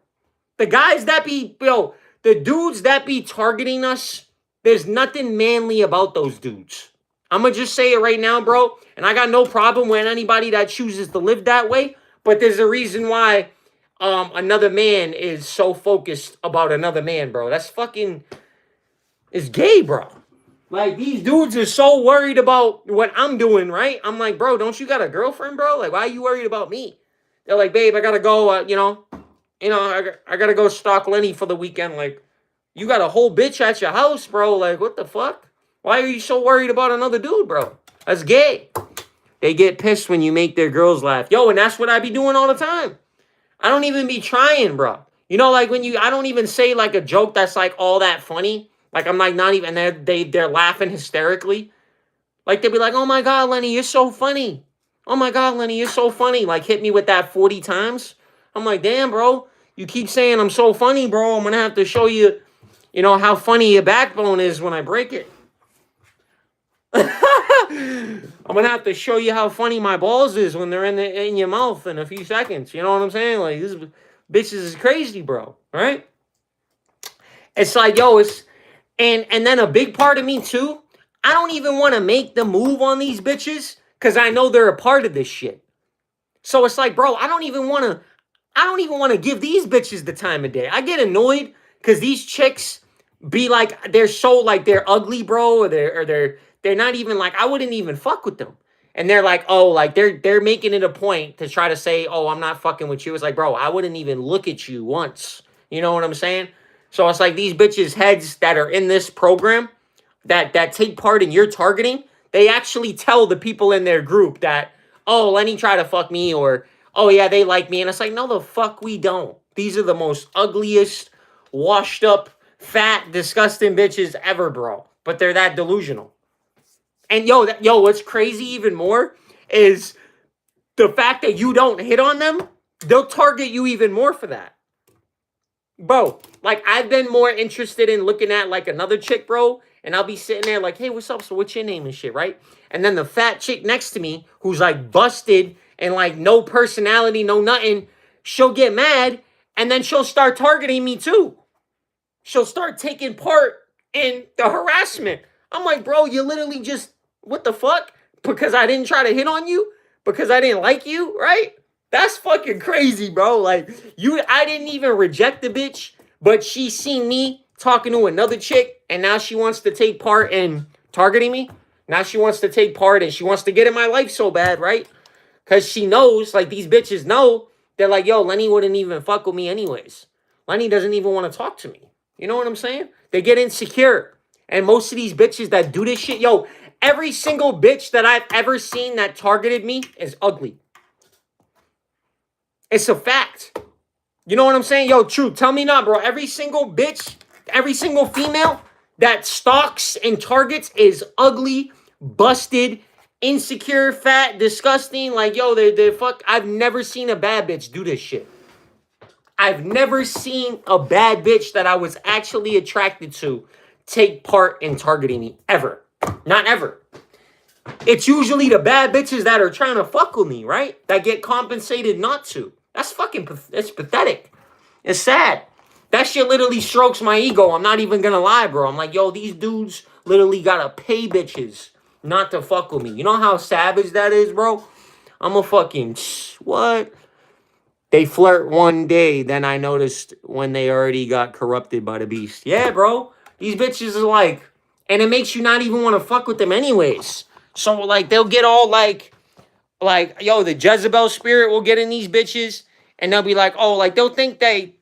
The guys that be, the dudes that be targeting us, there's nothing manly about those dudes. I'm gonna just say it right now, bro, and I got no problem with anybody that chooses to live that way, but there's a reason why another man is so focused about another man, bro. That's fucking, it's gay, bro. Like, these dudes are so worried about what I'm doing, right? I'm like, bro, don't you got a girlfriend, bro? Like, why are you worried about me? They're like, babe, I gotta go, I gotta go stalk Lenny for the weekend. Like, you got a whole bitch at your house, bro. Like, what the fuck? Why are you so worried about another dude, bro? That's gay. They get pissed when you make their girls laugh. Yo, and that's what I be doing all the time. I don't even be trying, bro. You know, like when I don't even say like a joke that's like all that funny. Like I'm like not even, they're laughing hysterically. Like they'll be like, oh my God, Lenny, you're so funny. Oh my God, Lenny, you're so funny. Like hit me with that 40 times. I'm like, damn, bro. You keep saying I'm so funny, bro. I'm going to have to show you, you know, how funny your backbone is when I break it. I'm going to have to show you how funny my balls is when they're in your mouth in a few seconds. You know what I'm saying? Like, this bitches is crazy, bro. Right? It's like, yo, it's... And then a big part of me, too, I don't even want to make the move on these bitches because I know they're a part of this shit. So it's like, bro, I don't even want to give these bitches the time of day. I get annoyed because these chicks be like, they're so like, they're ugly, bro, or they're not even like, I wouldn't even fuck with them. And they're like, oh, like they're making it a point to try to say, oh, I'm not fucking with you. It's like, bro, I wouldn't even look at you once. You know what I'm saying? So it's like these bitches' heads that are in this program that take part in your targeting, they actually tell the people in their group that, oh, Lenny tried to fuck me, or, oh, yeah, they like me. And it's like, no, the fuck we don't. These are the most ugliest, washed up, fat, disgusting bitches ever, bro. But they're that delusional. And yo, what's crazy even more is the fact that you don't hit on them, they'll target you even more for that. Bro, like, I've been more interested in looking at, like, another chick, bro, and I'll be sitting there like, hey, what's up? So what's your name and shit, right? And then the fat chick next to me, who's, like, busted and, like, no personality, no nothing, she'll get mad, and then she'll start targeting me, too. She'll start taking part in the harassment. I'm like, bro, you literally just, what the fuck? Because I didn't try to hit on you? Because I didn't like you, right? That's fucking crazy, bro. Like, I didn't even reject the bitch, but she seen me talking to another chick, and now she wants to take part in targeting me. Now she wants to take part, and she wants to get in my life so bad, right? Because she knows, like, these bitches know, they're like, yo, Lenny wouldn't even fuck with me anyways. Lenny doesn't even want to talk to me. You know what I'm saying? They get insecure. And most of these bitches that do this shit, yo, every single bitch that I've ever seen that targeted me is ugly. It's a fact. You know what I'm saying? Yo, true. Tell me not, bro. Every single bitch, every single female that stalks and targets is ugly, busted, insecure, fat, disgusting. Like, yo, they're fuck. I've never seen a bad bitch do this shit. I've never seen a bad bitch that I was actually attracted to take part in targeting me. Ever. Not ever. It's usually the bad bitches that are trying to fuck with me, right? That get compensated not to. That's fucking, it's pathetic. It's sad. That shit literally strokes my ego. I'm not even gonna lie, bro. I'm like, yo, these dudes literally gotta pay bitches not to fuck with me. You know how savage that is, bro? I'm a fucking, what? They flirt one day, then I noticed when they already got corrupted by the beast. Yeah, bro. These bitches are like, and it makes you not even want to fuck with them anyways. So, like, they'll get all like, yo, the Jezebel spirit will get in these bitches, and they'll be like, oh, like, they'll think they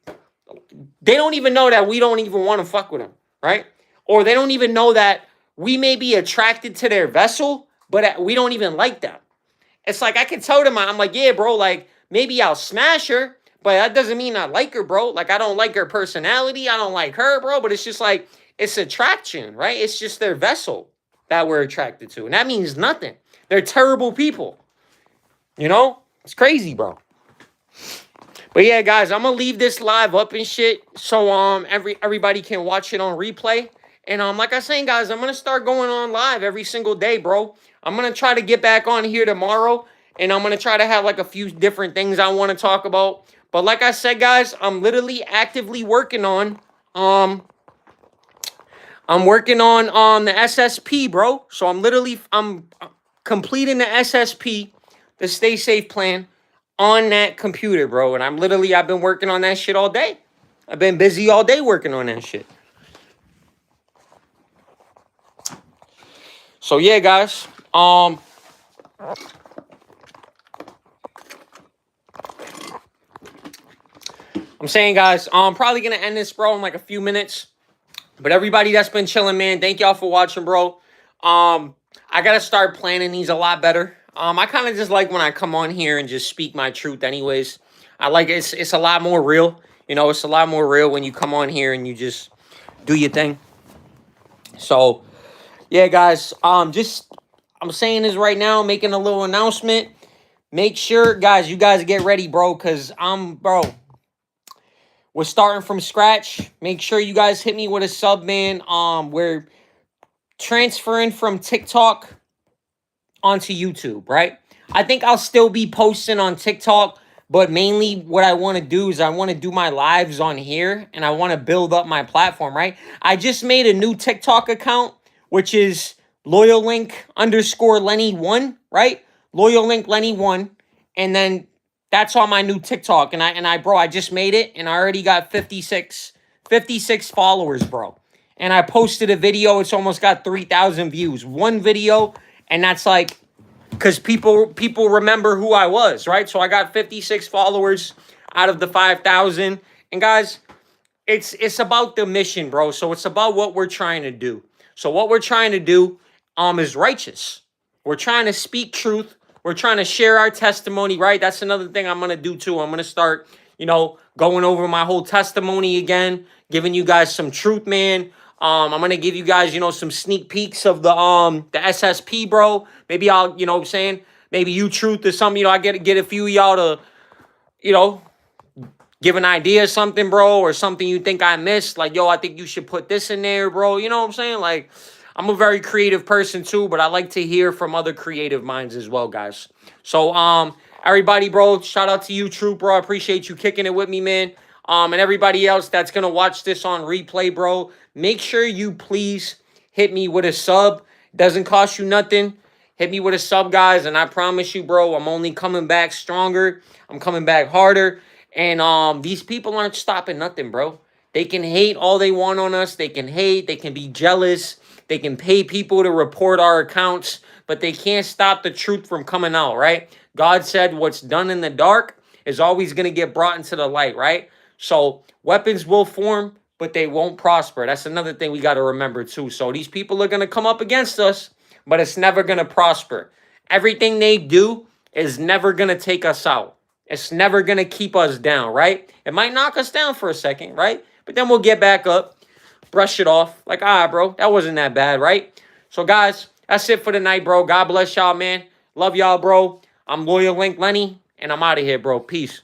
don't even know that we don't even want to fuck with them, right? Or they don't even know that we may be attracted to their vessel, but we don't even like them. It's like, I can tell them, I'm like, yeah, bro, like, maybe I'll smash her, but that doesn't mean I like her, bro. Like, I don't like her personality. I don't like her, bro. But it's just like, it's attraction, right? It's just their vessel that we're attracted to. And that means nothing. They're terrible people. You know? It's crazy, bro. But yeah, guys, I'm going to leave this live up and shit so everybody can watch it on replay. And like I was saying, guys, I'm going to start going on live every single day, bro. I'm going to try to get back on here tomorrow. And I'm going to try to have like a few different things I want to talk about. But like I said, guys, I'm literally actively working on the SSP, bro. So I'm completing the SSP, the Stay Safe plan, on that computer, bro. And I've been working on that shit all day. I've been busy all day working on that shit. So yeah, guys. I'm saying, guys, I'm probably going to end this, bro, in like a few minutes. But everybody that's been chilling, man, thank y'all for watching, bro. I got to start planning these a lot better. I kind of just like when I come on here and just speak my truth anyways. I like it's a lot more real. You know, it's a lot more real when you come on here and you just do your thing. So, yeah, guys, just I'm saying this right now, making a little announcement. Make sure, guys, you guys get ready, bro, cuz bro, we're starting from scratch. Make sure you guys hit me with a sub, man. We're transferring from TikTok onto YouTube, right? I think I'll still be posting on TikTok, but mainly what I want to do is I want to do my lives on here and I want to build up my platform, right? I just made a new TikTok account, which is loyallink_Lenny1, right? Loyallink Lenny1. And then that's on my new TikTok. Bro, I just made it and I already got 56 followers, bro. And I posted a video, it's almost got 3,000 views. One video, and that's like, because people remember who I was, right? So I got 56 followers out of the 5,000. And guys, it's about the mission, bro. So it's about what we're trying to do. So what we're trying to do is righteous. We're trying to speak truth. We're trying to share our testimony, right? That's another thing I'm going to do too. I'm going to start, going over my whole testimony again, giving you guys some truth, man. I'm going to give you guys, some sneak peeks of the SSP, bro. Maybe I'll, what I'm saying? Maybe you truth or something, I get a few of y'all to, give an idea of something, bro, or something you think I missed. Like, yo, I think you should put this in there, bro. You know what I'm saying? Like, I'm a very creative person too, but I like to hear from other creative minds as well, guys. So, everybody, bro, shout out to you, True, bro. I appreciate you kicking it with me, man. And everybody else that's going to watch this on replay, bro, make sure you please hit me with a sub. Doesn't cost you nothing. Hit me with a sub, guys, and I promise you, bro, I'm only coming back stronger. I'm coming back harder. And these people aren't stopping nothing, bro. They can hate all they want on us. They can hate. They can be jealous. They can pay people to report our accounts, but they can't stop the truth from coming out, right? God said what's done in the dark is always going to get brought into the light, right? So weapons will form, but they won't prosper. That's another thing we got to remember too. So these people are going to come up against us, but it's never going to prosper. Everything they do is never going to take us out. It's never going to keep us down, right? It might knock us down for a second, right? But then we'll get back up, brush it off. Like, all right, bro, that wasn't that bad, right? So, guys, that's it for the night, bro. God bless y'all, man. Love y'all, bro. I'm Loyal Link Lenny, and I'm out of here, bro. Peace.